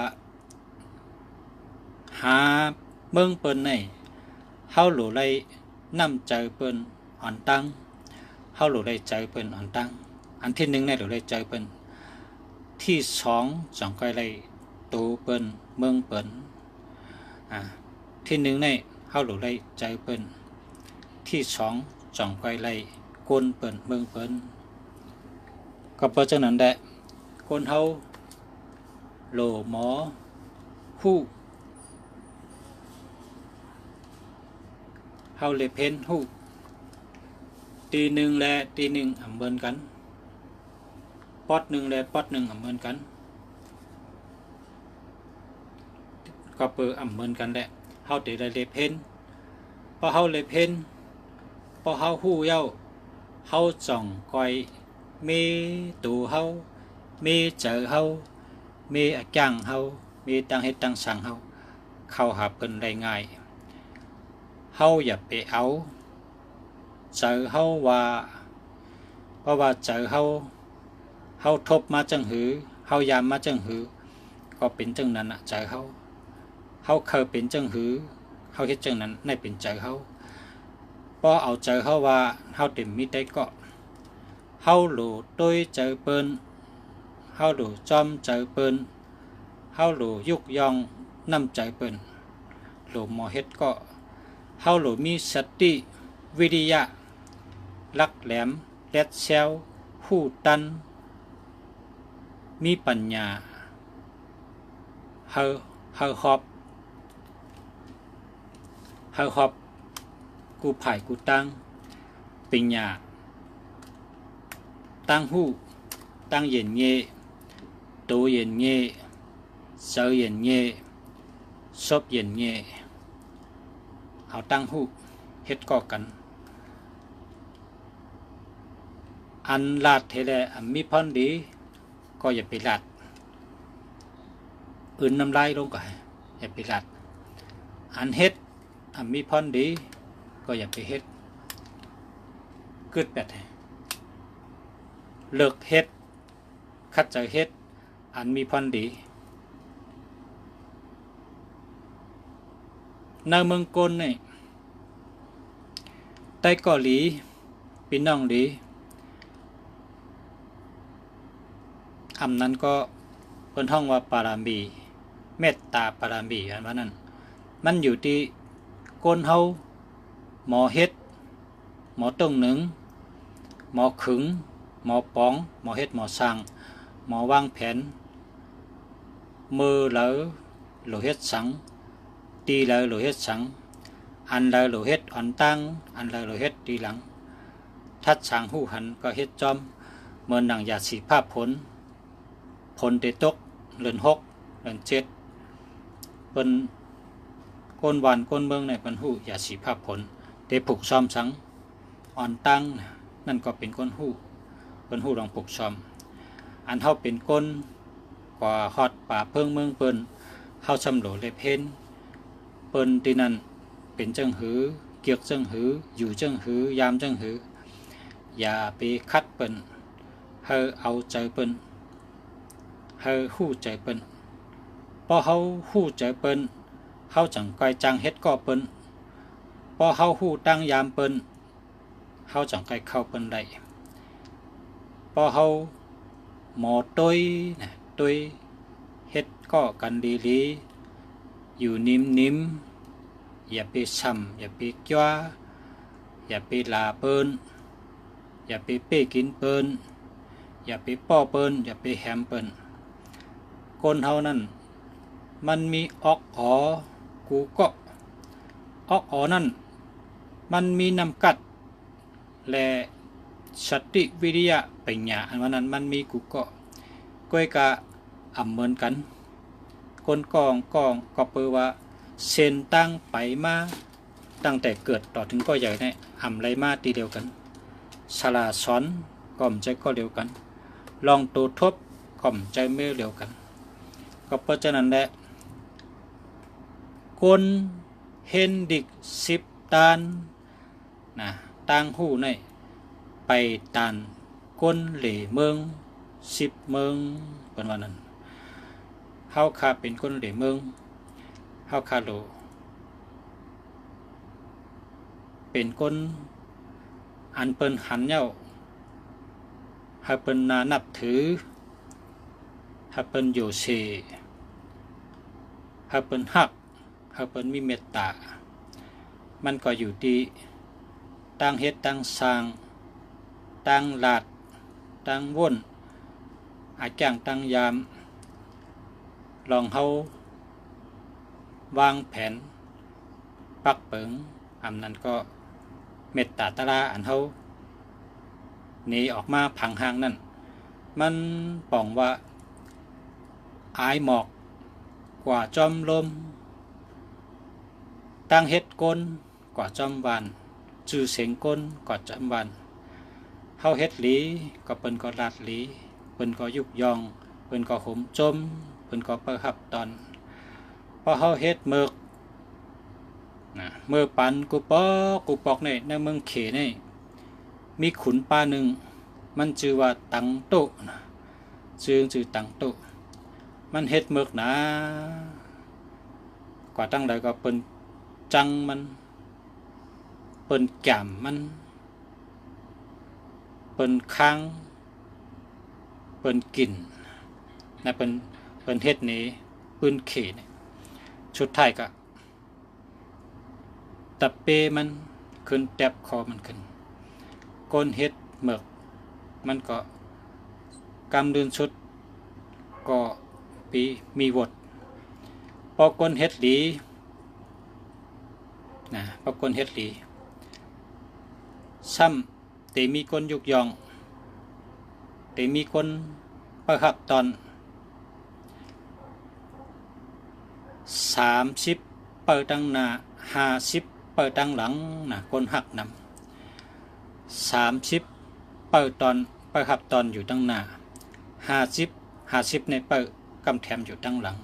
หาเมืองเปิ้นในเฮาหลู่ไล่นำใจเปิ้นอ่อนตั้งเฮาหลู่ไล่ใจเปิ้นอ่อนตั้งอันที่1ในหลู่ไล่ใจเปิ้นที่2จังก้อยไล่ตูเปิ้นเมืองเปิ้นที่1ในเฮาหลู่ไล่ใจเปิ้นที่2จังก้อยไล่ก้นเปิ้นเมืองเปิ้นก็เพราะฉะนั้นแหละคนเฮาโลหมอฮู้เฮาเลยเพ้นฮู้ตีหนึ่งและตีหนึ่งเหมือนกันปอดหนึ่งและปอดหนึ่งเหมือนกันก็เปิดเหมือนกันแหละเฮาได้เลยเพ้นพอเฮาเลยเพ้นพอเฮาฮู้เย้าเฮาจ่องก้อยมีตูเฮามีเจอเฮามีจังเฮา มีตั้งเฮ็ดตั้งสั่งเฮาเข้าหาเพิ่นได้ง่ายเฮาอย่าไปเอาเจอเฮาว่าเพราะว่าเจอเฮาทบมาจังหือเฮายามมาจังหือก็เป็นจังนั้นน่ะเจอเฮาเคยเป็นจังหือเฮาเฮ็ดจังนั้นได้เป็นเจอเฮาพอเอาเจอเฮาว่าเฮาเต็มมีได้ก็เฮาหลู่ตุ้ยเจอเปิ้นเฮาหลู่จอมเจอเปิ้นเฮาหลู่ยุกยองนำใจเปิ้นหลู่หมอเฮ็ดก็เฮาหลู่มีสติวิริยะลักแหลมแลดแซวหู้ตันมีปัญญาเฮาฮอบกูไผ่กูตั้งปัญญาตั้งหู้ตั้งเย็นเงโตเย็นเงเซอเย็นเงซบเย็นเงเอาตั้งหู้เฮ็ดก่อกันอันลาดเทเลอันมีพรดีก็อย่าไปลาดอื่นน้ำลายลงก็อย่าไปลาดอันเฮ็ดอันมีพรดีก็อย่าไปเฮ็ดกึดแบบเลิกเฮ็ดคัดใจเฮ็ดอันมีพรดีในเมืองกลนี่ใต้เกาหลีพี่น้องดีอำนั้นก็เพิ่นท่องว่าปารามีเมตตาปารามีอันว่านั้นมันอยู่ที่ก้นเฮาหมอเฮ็ดหมอต้งหนึ่งหมอขึงหมอปองหมอเฮ็ดหมอสร้างหมอวางแผนมือเหลอโลเฮ็ดสังตีเหลอโลเฮ็ดสังอันเหลอโลเฮ็ดอ่อนตั้งอันเหลอโลเฮ็ดตีหลังทัดสังหูหันก็เฮ็ดจอมเมื่อหนังยาสีภาพผลเตตกเดือน6เดือน7เปิ้นก้นวันก้นเมืองในเปิ้นฮู้ยาสีภาพผลเตผูกซ้อมสังอ่อนตั้งนั่นก็เป็นก้นฮู้เปิ้นฮู้ลองผูกซ้อมอันเฮาเป็นก้นกว่าฮอดป่าเพิ่งเมืองเปิ้นเฮาชำโหลเลเพนเปิ้นที่นั่นเป็นจังหือเกียกจังหืออยู่จังหือยามจังหืออย่าไปคัดเปิ้นเฮาเอาใจเปิ้นเฮาฮู้ใจเปิ้นพอเฮาฮู้ใจเปิ้นเฮาจังก้อยจังเฮ็ดก่อเปิ้นพอเฮาฮู้ตั้งยามเปิ้นเฮาจังก้อยเข้าเปิ้นได้พอเฮาหมอตุ้ยเฮ็ดก่อกันดีๆอยู่นิ่มๆอย่าไปซ้ำอย่าไปจ้วอย่าไปลาเปิ้นอย่าไปเป้กินเปิ้นอย่าไปป้อเปิ้นอย่าไปแหมเปิ้นคนเฮานั้นมันมีออกอ๋อกูก็ออกอ๋อนั่นมันมีนำกัดและสติวิริยะปัญญาอันว่านั้นมันมีกูก็ก้อยกะอำเหมือนกันคนกองก็เปว่าเส้นตั้งไปมาตั้งแต่เกิดต่อถึงก็ใหญ่เนี่ยอำไรมาตีเดียวกันสลาสอนก่อมใจก็เดียวกันลองตัวทบก่อมใจไม่เดียวกันก็เพราะฉะนั้นแหละคนเห็นดิก10 ตานนะตั้งหูในไปตานก้นเหล่เมือง10 เมืองเป็นวันนั้นเฮาคาเป็นก้นเหล่เมืองเฮาคาโลเป็นก้นอันเปิ้นหันเหย้าเฮาเปิ้นนานับถือเฮาเปิ้นโยเซเฮาเปิ้นฮักเฮาเปิ้นมีเมตตามันก็อยู่ที่ตั้งเฮ็ดตั้งสร้างตั้งลาดตั้งว่นอาจ้างตั้งยามลองเฮาวางแผนปักเปิงอำนั้นก็เมตตาตะลาอันเฮาหนีออกมาผังห่างนั่นมันป่องว่าอายหมอกกว่าจอมลมตั้งเฮ็ดก้นกว่าจอมวานจื้อเสียงก้นกว่าจอมวานเฮาเฮ็ดหลีก็เปิ้นก็ลาดหลีเปิ้นก็ยุกยองเปิ้นก็ห่มจมเปิ้นก็เปิดหับตอน พอเฮาเฮ็ดเมือกนะเมื่อปันกูปอกในเมืองเขนี่มีขุนป่าหนึ่งมันชื่อว่าตังโตนะชื่อตังโตมันเฮ็ดเมือกนะกว่าตั้งใดก็เปิ้นจังมันเปิ้นแก้มมันเปิ้นค้างเปิ้นกินนะเปิ้นเฮ็ดนี้ปืนเขนี่ชุดท้ายก็ตะเปมันขึ้นแตบคอมันขึ้นก้นเฮ็ดเมือกมันก็กำเดินชุดก็ปีมีวดพอก้นเฮ็ดหลีนะพอก้นเฮ็ดหลีซ้ำแต่มีก้นยุกยองแต่มีก้นประหับตอน30เปิดตั้งหน้า50เปิดตั้งหลังนะคนหักนำ30เปิดตอนเปิดหับตอนอยู่ตั้งหน้า50ในเปิดกำแถมอยู่ตั้งหลัง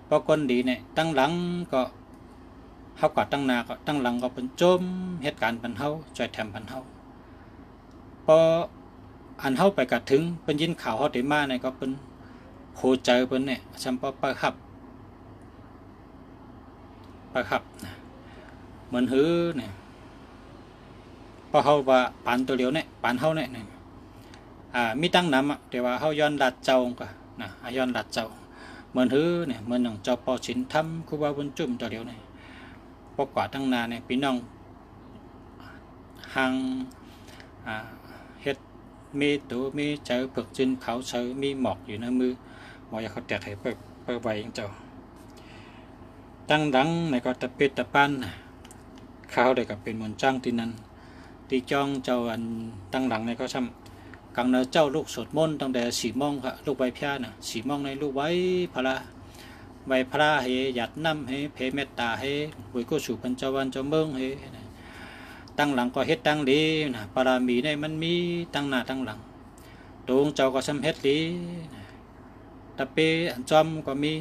เพราะคนดีเนี่ยตั้งหลังก็เฮากว่าตั้งหน้าก็ตั้งหลังก็เป็นจมเหตุการณ์ปันเฮาจ่อยแถมปันเฮาพออันเฮาไปกะถึงเป็นยินข่าวเฮาได้มาเนี่ยก็เป็นโหใจเพิ่นเนี่ยซัมปอเปิดหับนะเหมือนหื้อเนี่ยพอเฮาว่าปานตัวเดียวเนี่ยปานเฮาเนี่ยมีตั้งนำแต่ว่าเฮาย้อนลัดเจ้าก็นะย้อนลัดเจ้าเหมือนหื้อเนี่ยเหมือนหนังเจ้าปอฉินทำครูบาบุญจุ่มตัวเดียวเนี่ยพอกว่าตั้งนาเนี่ยพี่น้องหังเฮ็ดมีตัวมีเจอผึกจินเขาเสือมีหมอกอยู่ในมือหมอกอยากเขาแตกให้เปิดไว้อย่างเจ้าตั้งดังในก็ตะเป็ดตะปันข้าวได้กับเป็นมนจ้างที่นั้นที่จ้องเจ้าอันตั้งหลังในก็ช่ำกังเนอเจ้าลูกสวดมนต์ตั้งแต่4 โมงค่ะลูกใบพญาน่ะ4 โมงในลูกไว้พระใบพระให้หยัดน้ำให้เพเมตตาให้บุญกุศลพันเจ้าวันเจ้าเมืองให้ตั้งหลังก็เฮ็ดตั้งดีนะปารามีในมันมีตั้งหน้าตั้งหลังดวงเจ้าก็ซ้ำเฮ็ดดีตะเปอันจอมก็มี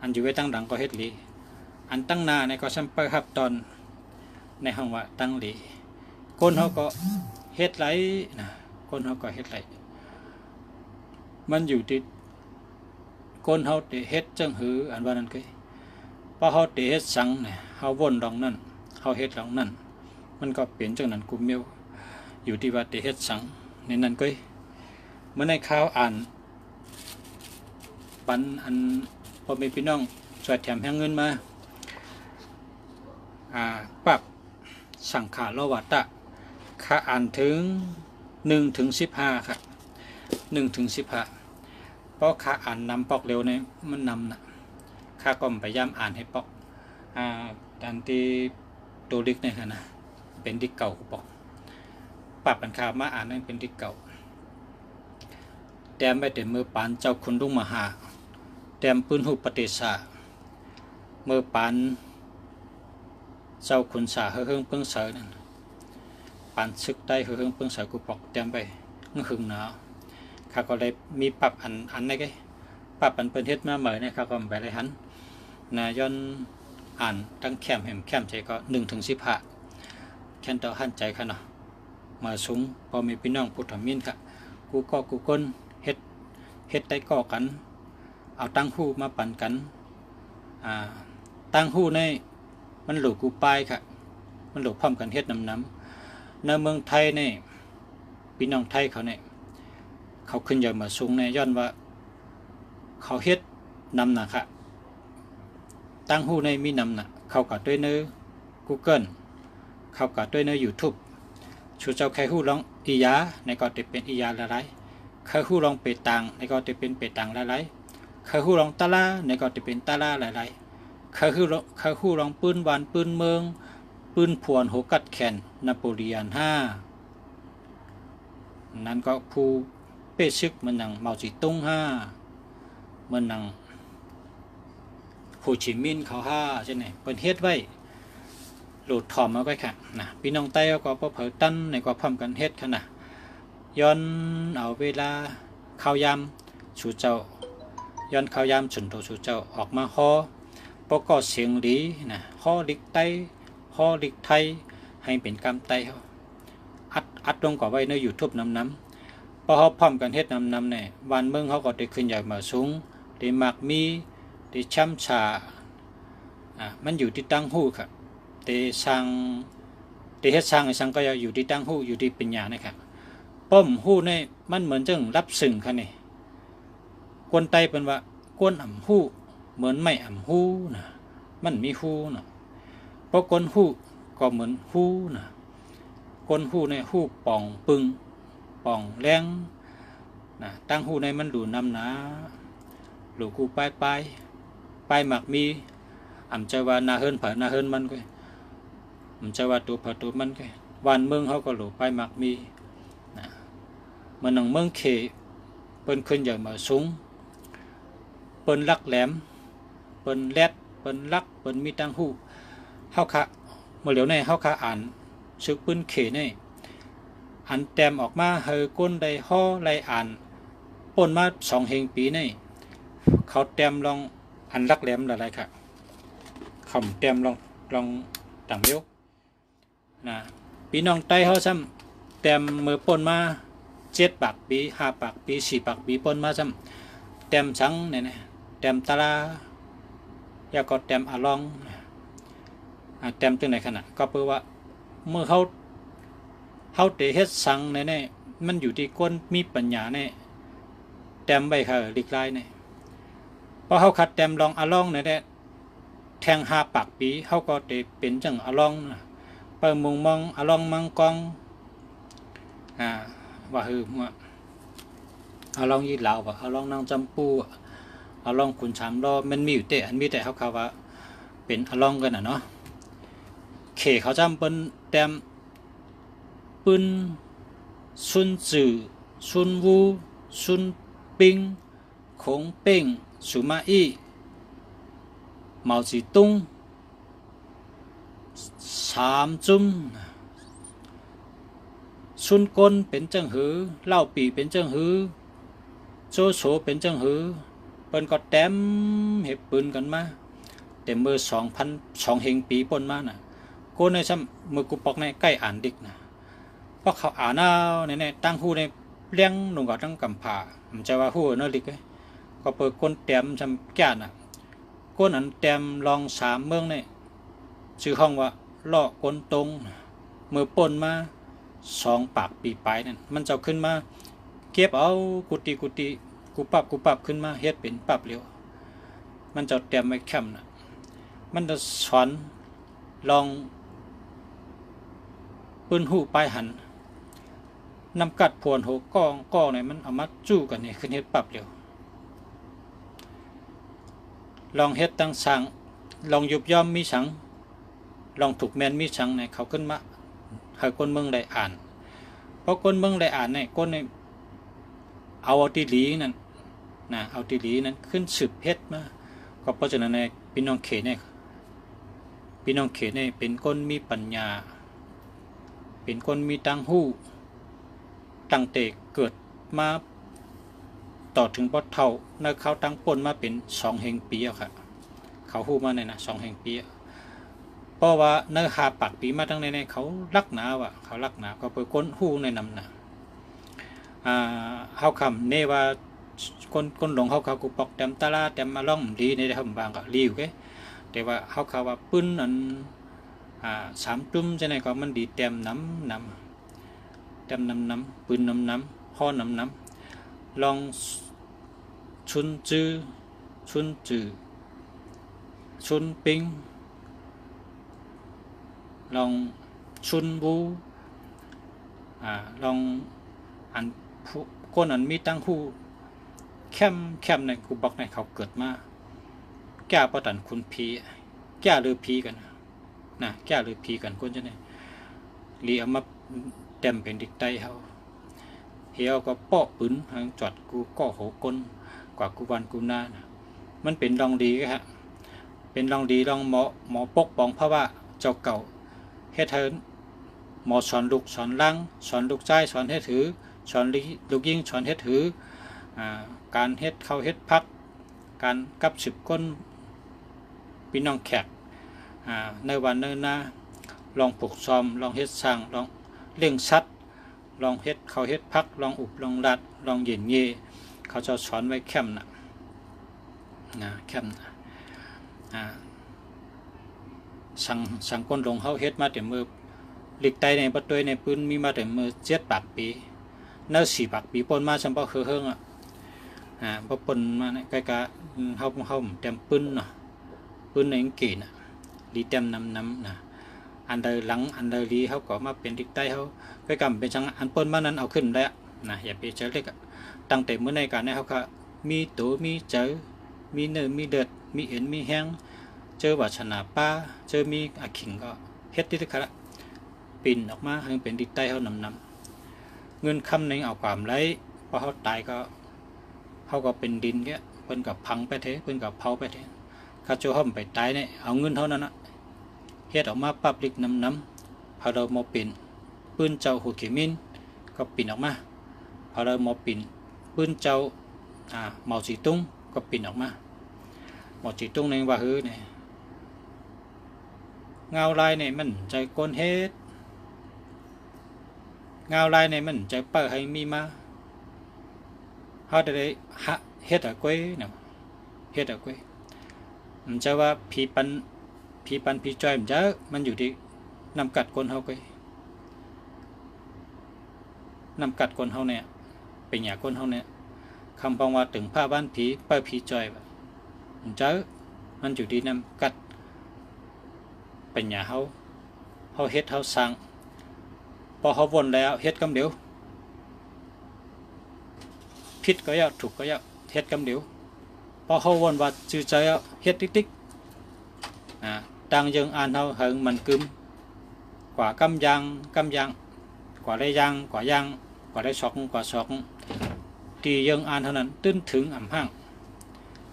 อันอยู่ไว้ตั้งหลังก็เฮ็ดดีอันตั้งหน้าในก็ซ้ำไปครับตอนในห้องว่าตั้งดีคนเขาก็เฮ็ดไหลนะคนเขาก็เฮ็ดไหลมันอยู่ที่คนเขาได้เฮ็ดจังหืออันว่านั้นคือพอเขาได้เฮ็ดสังเนี่ยเขาวนลองนั่นเขาเฮ็ดลองนั่นมันก็เปลี่ยนจังนั้นกุมเมียวอยู่ที่ว่าได้เฮ็ดสังในนั้นก็เมื่อในข่าวอ่านปันอันพอมีพี่น้องช่วยแถมแห่งเงินมาปรับสังขารวัตะค่าอ่านถึง1 ถึง 15ครับ1 ถึง 15เพราะค่าอ่านนำปอกเร็วเนี่ยมันนำนะค่าก็พยายามอ่านให้ปอกอันที่ตัวลิกเนี่ยนะเป็นที่เก่าปอกปรับปันข่าวมาอ่านนั่นเป็นที่เก่าแต้มไปแต่มือปานเจ้าคุณรุ่งมหาแต้มปืนหุบปฏิสามือปานเจ้าขุนสาเฮืองเพิ่งเสยนั่นปานซึกได้เฮืองเพิ่งเสยกูปอกเต็มไปหึงหนาวข้าก็เลยมีปรับอันได้ไงปรับอันเป็นเฮ็ดมาเหมือนเนี่ยข้าก็ไปเลยหันนะย้อนอ่านตั้งแคมแคมใจก็1 ถึง 15แค่ต่อหันใจค่ะเนาะมาสูงพอมีพี่น้องพุทธมินค่ะกูก้นเฮ็ดได้ก่อกันเอาตั้งหู้มาปั่นกันตั้งหู้ในมันหลุดกูปลายค่ะมันหลุดพร้อมกันเฮ็ดน้ำในเมืองไทยเนี่ยพี่น้องไทยเขาเนี่ยเขาขึ้นใหญ่มาสูงเนี่ยย้อนว่าเขาเฮ็ดนำหนักค่ะตั้งหู้ในมีนำหนักเข้ากับด้วยเนื้อ Google เข้ากับด้วยเนื้อ YouTube ชูเจ้าใครหู้ลองอียาในก็จะเป็นอียาหลายๆใครหู้ลองเปตังในก็จะเป็นเปตังหลายๆใครหู้ลองตะลาในก็จะเป็นตะลาหลายๆใครหู้ลองปืนหวานปืนเมืองปืนผวนหัวกัดแขนนโปเลียน5นั้นก็ผู้เป้ซึกมันหนังเมาจีตุ้ง5มันหนังโฮจิมินห์เขา5ใช่ไหมเป็นเฮ็ดไว้โหลดถอมมาไว้ค่ะนะพี่น้องใต้ก็พอเผยตั้นในก็พร้อมกันเฮ็ดค่ะนะย้อนเอาเวลาข้าวยามชูเจ้าย้อนข้าวยามฉุนโตชูเจ้าออกมาฮอ ปก็เสียงหลีนะฮอลิกไตฮอลิกไทยให้เป็นกำไตเขาอัดลงก่อไว้ใน YouTube นำพอเขาพร้อมกันเฮ็ดนำเนี่ยวันเมืองเขาก็ได้ขึ้นใหญ่มาสูงได้มักมีได้ช้ำชามันอยู่ที่ตั้งหู้ครับได้สร้างได้เฮ็ดสร้างสังก็อยู่ที่ตั้งหู้อยู่ที่ปัญญานะครับป้อมหู้เนี่ยมันเหมือนจังรับสึ่งค่ะนี่กวนไตเป็นว่ากวนอ่ำหู้เหมือนไม่อ่ำหู้นะมันมีหู้นะเพราะกวนหู้ก็เหมือนหู้นะกวนหู้ในหู้ป่องปึงป่องแรงนะตั้งหู้ในมันดูนำหนาหลูกูปลายหมักมีอ่ำใจว่านาเฮิรนเผานาเฮิรนมันก็อ่ำใจว่าตัวเผาตัวมันก็วันเมืองเขาก็หลูปลายหมักมีนะมันหนังเมืองเขเปิ้นขึ้นใหญ่มาสูงเปิ้นลักแหลมเปิ้นแรดเปิ้นลักเปิ้นมีตั้งหู้เฮาคะเมื่อเหลียวในเฮาคะอ่านซึกปืนเขในอันแต้มออกมาเฮอก้นได้ห่อไล่อ่านป่นมา2 เฮงปีในเขาแต้มลองอันลักแหลมอะไรค่ะคำแต้มลองต่างเลี้ยวนะปีน้องไต้เฮาซ้ำแต้มมือป่นมา7 ปากปี5 ปากปี4 ปากปีป่นมาซ้ำแต้มสังเนี่ยแต้มตาลายาก็แต้มอาลองแต้มจังไหนขนาดก็เพื่อว่าเมื่อเขาเตะเฮ็ดสังเนี่ยมันอยู่ที่ก้นมีปัญญาเนี่ยแต้มใบค่ะลิกลายเนี่ยพอเขาขัดแต้มลองอาลองเนี่ยแทง5 ปากปีเขาก็เตะเป็นจังอาลองเปิดมุงมองอาลองมังกองว่าคือว่าอาลองยีเหลาว่าอาลองนางจำปูอาลองขุนช้างรอมันมีอยู่แต่อันมีแต่เขาว่าเป็นอาลองกันเนาะเขเขาจำเป็นแต้มปืนซุนจื่อซุนวูซุนปิงคงเป้งสุมาอี้เหมาจีตุง3 จุ้มซุนกลเป็นจังหือเล่าปีเป็นจังหือโจโฉเป็นจังหือเปิ้นก็แต้มเห็บปืนกันมาแต่เมื่อ2 เฮงปีป่นมาน่ะโกในซ้ำมือกูปอกในใกล้อ่านดิกนะเพราะเขาอ่านเอาในตั้งหูในเลี้ยงลงกับตั้งกำผาผมจะว่าหูเนอลิกก็เปิดก้นแต้มซ้ำแก่น่ะก้นอันแต้มลอง3 เมืองเนี่ยชื่อห้องว่าล่อก้นตรงมือป่นมา2 ปากปีปลายนั่นมันจะขึ้นมาเก็บเอากุฏิกูปรับขึ้นมาเฮ็ดเป็นปรับเร็วมันจะแต้มไว้แคมน่ะมันจะสอนลองปืนหูปลายหันนำกัดพวนโหก้องเนี่ยมันเอามาจู้กันนี่ขึ้นเฮ็ดปรับเร็วลองเฮ็ดตั้งสังลองยุบย่อมมีสังลองถูกแมนมีสังเนี่ยเขาขึ้นมาให้คนเมืองได้อ่านเพราะคนเมืองได้อ่านเนี่ยคนเนี่ยเอาติลีนั่นนะเอาติลีนั้นขึ้นสืบเฮ็ดมาก็เพราะฉะนั้นในพี่น้องเขเนี่ยเป็นคนมีปัญญาเป็นคนมีตังหู้ตั้งแต่เกิดมาต่อถึงปอเท่าในเขาตั้งปนมาเป็น2 เฮงปีค่ะเขาหู้มาเนี่ยนะ2 เฮงปีเพราะว่าเนื้อ5 ปากปีมาตั้งในเขารักหนาว่ะเขารักหนาก็ไปก้นหู้ในนำนะเฮาคำเนว่าคนหลงเขากูปอกแต้มตาลาแต้มมาล่องดีในทำบางก็รีวแกแต่ว่าเขาว่าปืนอัน3 จุ้มใช่ไหมก็มันดีแต้มน้ำแต้มน้ำปืนน้ำห่อน้ำลองชุนจือชุนปิงลองชุนวูลองอันก้นอันมีตั้งหูแคมในกูบอกในเขาเกิดมาแก่ประตันคุณพีแก่หรือพีกันนะแก่หรือพีกันคนจะเนี่ยเลี้ยมาเต็มเป็นดิกไตเขาเฮียก็เปาะปืนทางจอดกูก็โหก้นกว่ากูวันกูหน้านะมันเป็นรองดีฮะเป็นรองดีรองหมอปกป้องเพราะว่าเจ้าเก่าเฮ็ดเทินหมอสอนลูกสอนล่างสอนลูกใจสอนเฮ็ดถือสอนลูกยิ่งสอนเฮ็ดถือการเฮ็ดเข้าเฮ็ดพักการกับ10 ก้น พี่น้องแขกในวันเนิ่นหน้าลองปลูกซ้อมลองเฮ็ดสร้างลองเลี้ยงสัตว์ลองเฮ็ดเขาเฮ็ดพักลองอุบลองรัดลองเย็นเย่เขาจะสอนไว้แคมป์แคมป์สั่งก้นลงเขาเฮ็ดมาแต่มือหลีกไตในประตูในปืนมีมาแต่มือ7 ปากปีเนื้อ4 ปากปีปนมาสัมปะเฮืองพอปนมาเนี่ยใกล้ๆเขาเต็มปืนเนาะปืนในอังกฤษลีเต็มน้ำอันใดหลังอันใดลีเขาก็มาเป็นหลีกไตเขาใกล้ๆเป็นจังอันปนมานั้นเอาขึ้นได้อย่าไปเจอเล็กตั้งแต่เมื่อในการนี้เขาก็มีตัวมีเจอมีเนื้อมีเดือดมีเอ็นมีแห้งเจอวัชนาป้าเจอมีอาขิงก็เฮ็ดที่ทุกขณะปิ่นออกมาให้เป็นดิกใต้เขานำเงินคำหนึ่งเอาความไรพอเขาตายก็เขาก็เป็นดินเงี้ยเพิ่นกับพังไปเทเพิ่นกับเผาไปเทข้าเจ้าเขาไปตายเนี่ยเอาเงินเท่านั้นเฮ็ดออกมาปั๊บลิกน้ำพอเราโมปิ่นปืนเจ้าหัวเขมินก็ปิ่นออกมาพอเราโมปิ่นปืนเจ้าเหมาจีตุ้งก็ปิ่นออกมาเหมาจีตุ้งในว่าฮือเนี่ยเงาลายเนี่ยมันใจก้นเฮ็ดเงาลายเนี่ยมันใจเปิดให้มีมาเขาได้เฮ็ดอะไรเนี่ยเฮ็ดอะไรมันจะว่าผีปันผีจอยมันจะมันอยู่ที่นำกัดก้นเขาไปนำกัดก้นเขาเนี่ยเป็นหยาก้นเขาเนี่ยคำพองว่าถึงผ้าบ้านผีเปิดผีจอยมันจะมันอยู่ที่นำกัดเป็นหยาเขาเฮ็ดเขาสั่งพอเขาวนแล้วเฮ็ดกำเดียวผิดก็ยากถูกก็ยากเฮ็ดกำเดียวพอเขาวนว่าจื้อใจเฮ็ดติ๊กดังยังอ่านเขาเหิงมันกึมกว่ากำยางกว่าได้ยางกว่าได้สอกตียังอ่านเท่านั้นตื้นถึงอ่ำห้าง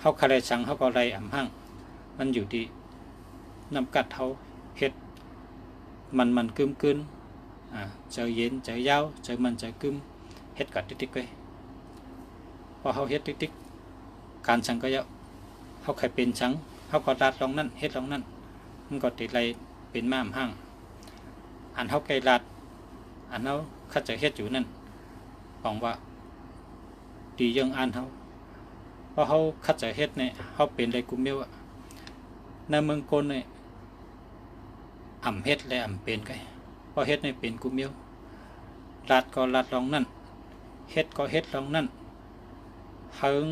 เขาใครสั่งเขาก็ไรอ่ำห้างมันอยู่ที่นำกัดเขาเฮ็ดมันกึมเจอเย็นเจอยาวเจอมันเจอกึมเฮ็ดกัดติ๊กไปพอเขาเฮ็ดติ๊กการสั่งก็เยอะเขาใครเป็นสั่งเขาก็รัดลองนั่นเฮ็ดลองนั่นมันก็ติดไรเป็นม้ามห้างอันเขาไกลรัดอันเขาเขาจะเฮ็ดอยู่นั่นบอกว่าดียังอ่านเขาเพราะเขาคัดจะเฮ็ดเนี่ยเขาเป็นไรกุมเมียวในเมืองกลเนี่ยอ่ำเฮ็ดและอ่ำเป็นไงพอเฮ็ดในเป็นกุมเมียวรัดก็รัดลองนั่นเฮ็ดก็เฮ็ดลองนั่นเฮิง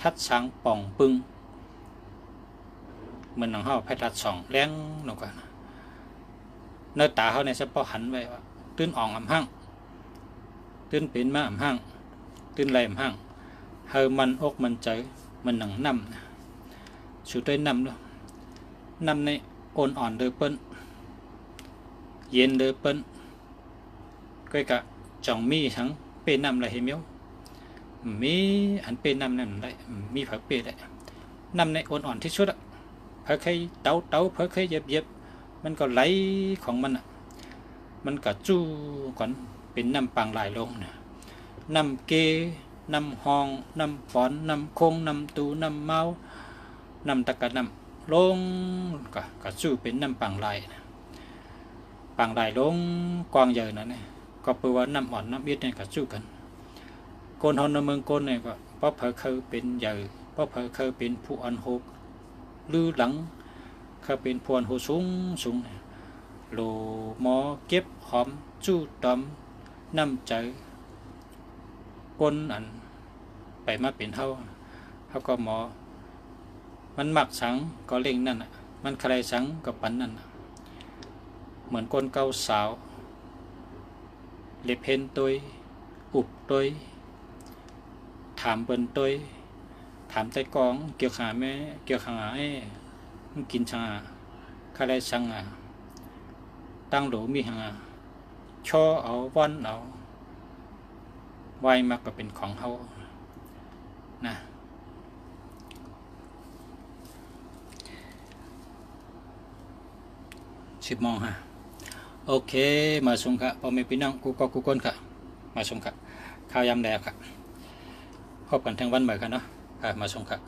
ทัดสังป่องปึงเหมือนหนังเขาแพทย์รัด2แรงลงกันเนื้อตาเขาในสะพอหันไว้ว่าตื้นอ่องอ่ำห้างตื้นเป็นมาอ่ำห้างตื้นไหลอ่ำห้างเฮอมันอกมันใจมันหนังน้ำสุดท้ายน้ำด้วยน้ำในอ่อนเดือเปิ้นเย็นเดือเปิ้นก็กะจ่องมีทั้งเป็นน้ำไหลเมียวมีอันเป็นน้ำนั่นได้มีผักเปรได้น้ำในอ่อนที่สุดเพื่อใครเต้าเพื่อใครเย็บมันก็ไหลของมันก็จู้ก่อนเป็นน้ำปังไหลลงน้ำเกน้ำหองน้ำปอนน้ำคงน้ำตูน้ำเมาน้ำตะกะน้ำลงก็จู้เป็นน้ำปังไหลลงกวางใหญ่นั่นก็แปลว่าน้ำอ่อนน้ำเย็ดเนี่ยก็จู้กันคนฮอนเมืองคนเนี่ยก็เพราะเผอเคยเป็นใหญ่เพราะเผอเคยเป็นผู้อันโหกลือหลังเคยเป็นผู้อันโหสูงโลหมอเก็บหอมจู้ตอมน้ำใจคนอันไปมาเป็นเขาก็หมอมันหมักสังก็เล่งนั่นมันใครสังก็ปันนั่นเหมือนคนเก่าสาวเล็บเห็นตัวอุบตัวถามเปิ้นตัวถามใจกองเกี่ยวขาแม่เกี่ยวขาไอ้มันกินชาใครสังตั้งโหลมีหาช่อเอาวันเอาไว้มาก็เป็นของเขานะ10 โมงโอเคมาส่งค่ะพอไม่พี่น้องกูก้นค่ะมาส่งค่ะข้าวยำแดงค่ะพบกันทั้งวันเหมือนกันเนาะมาส่งค่ะ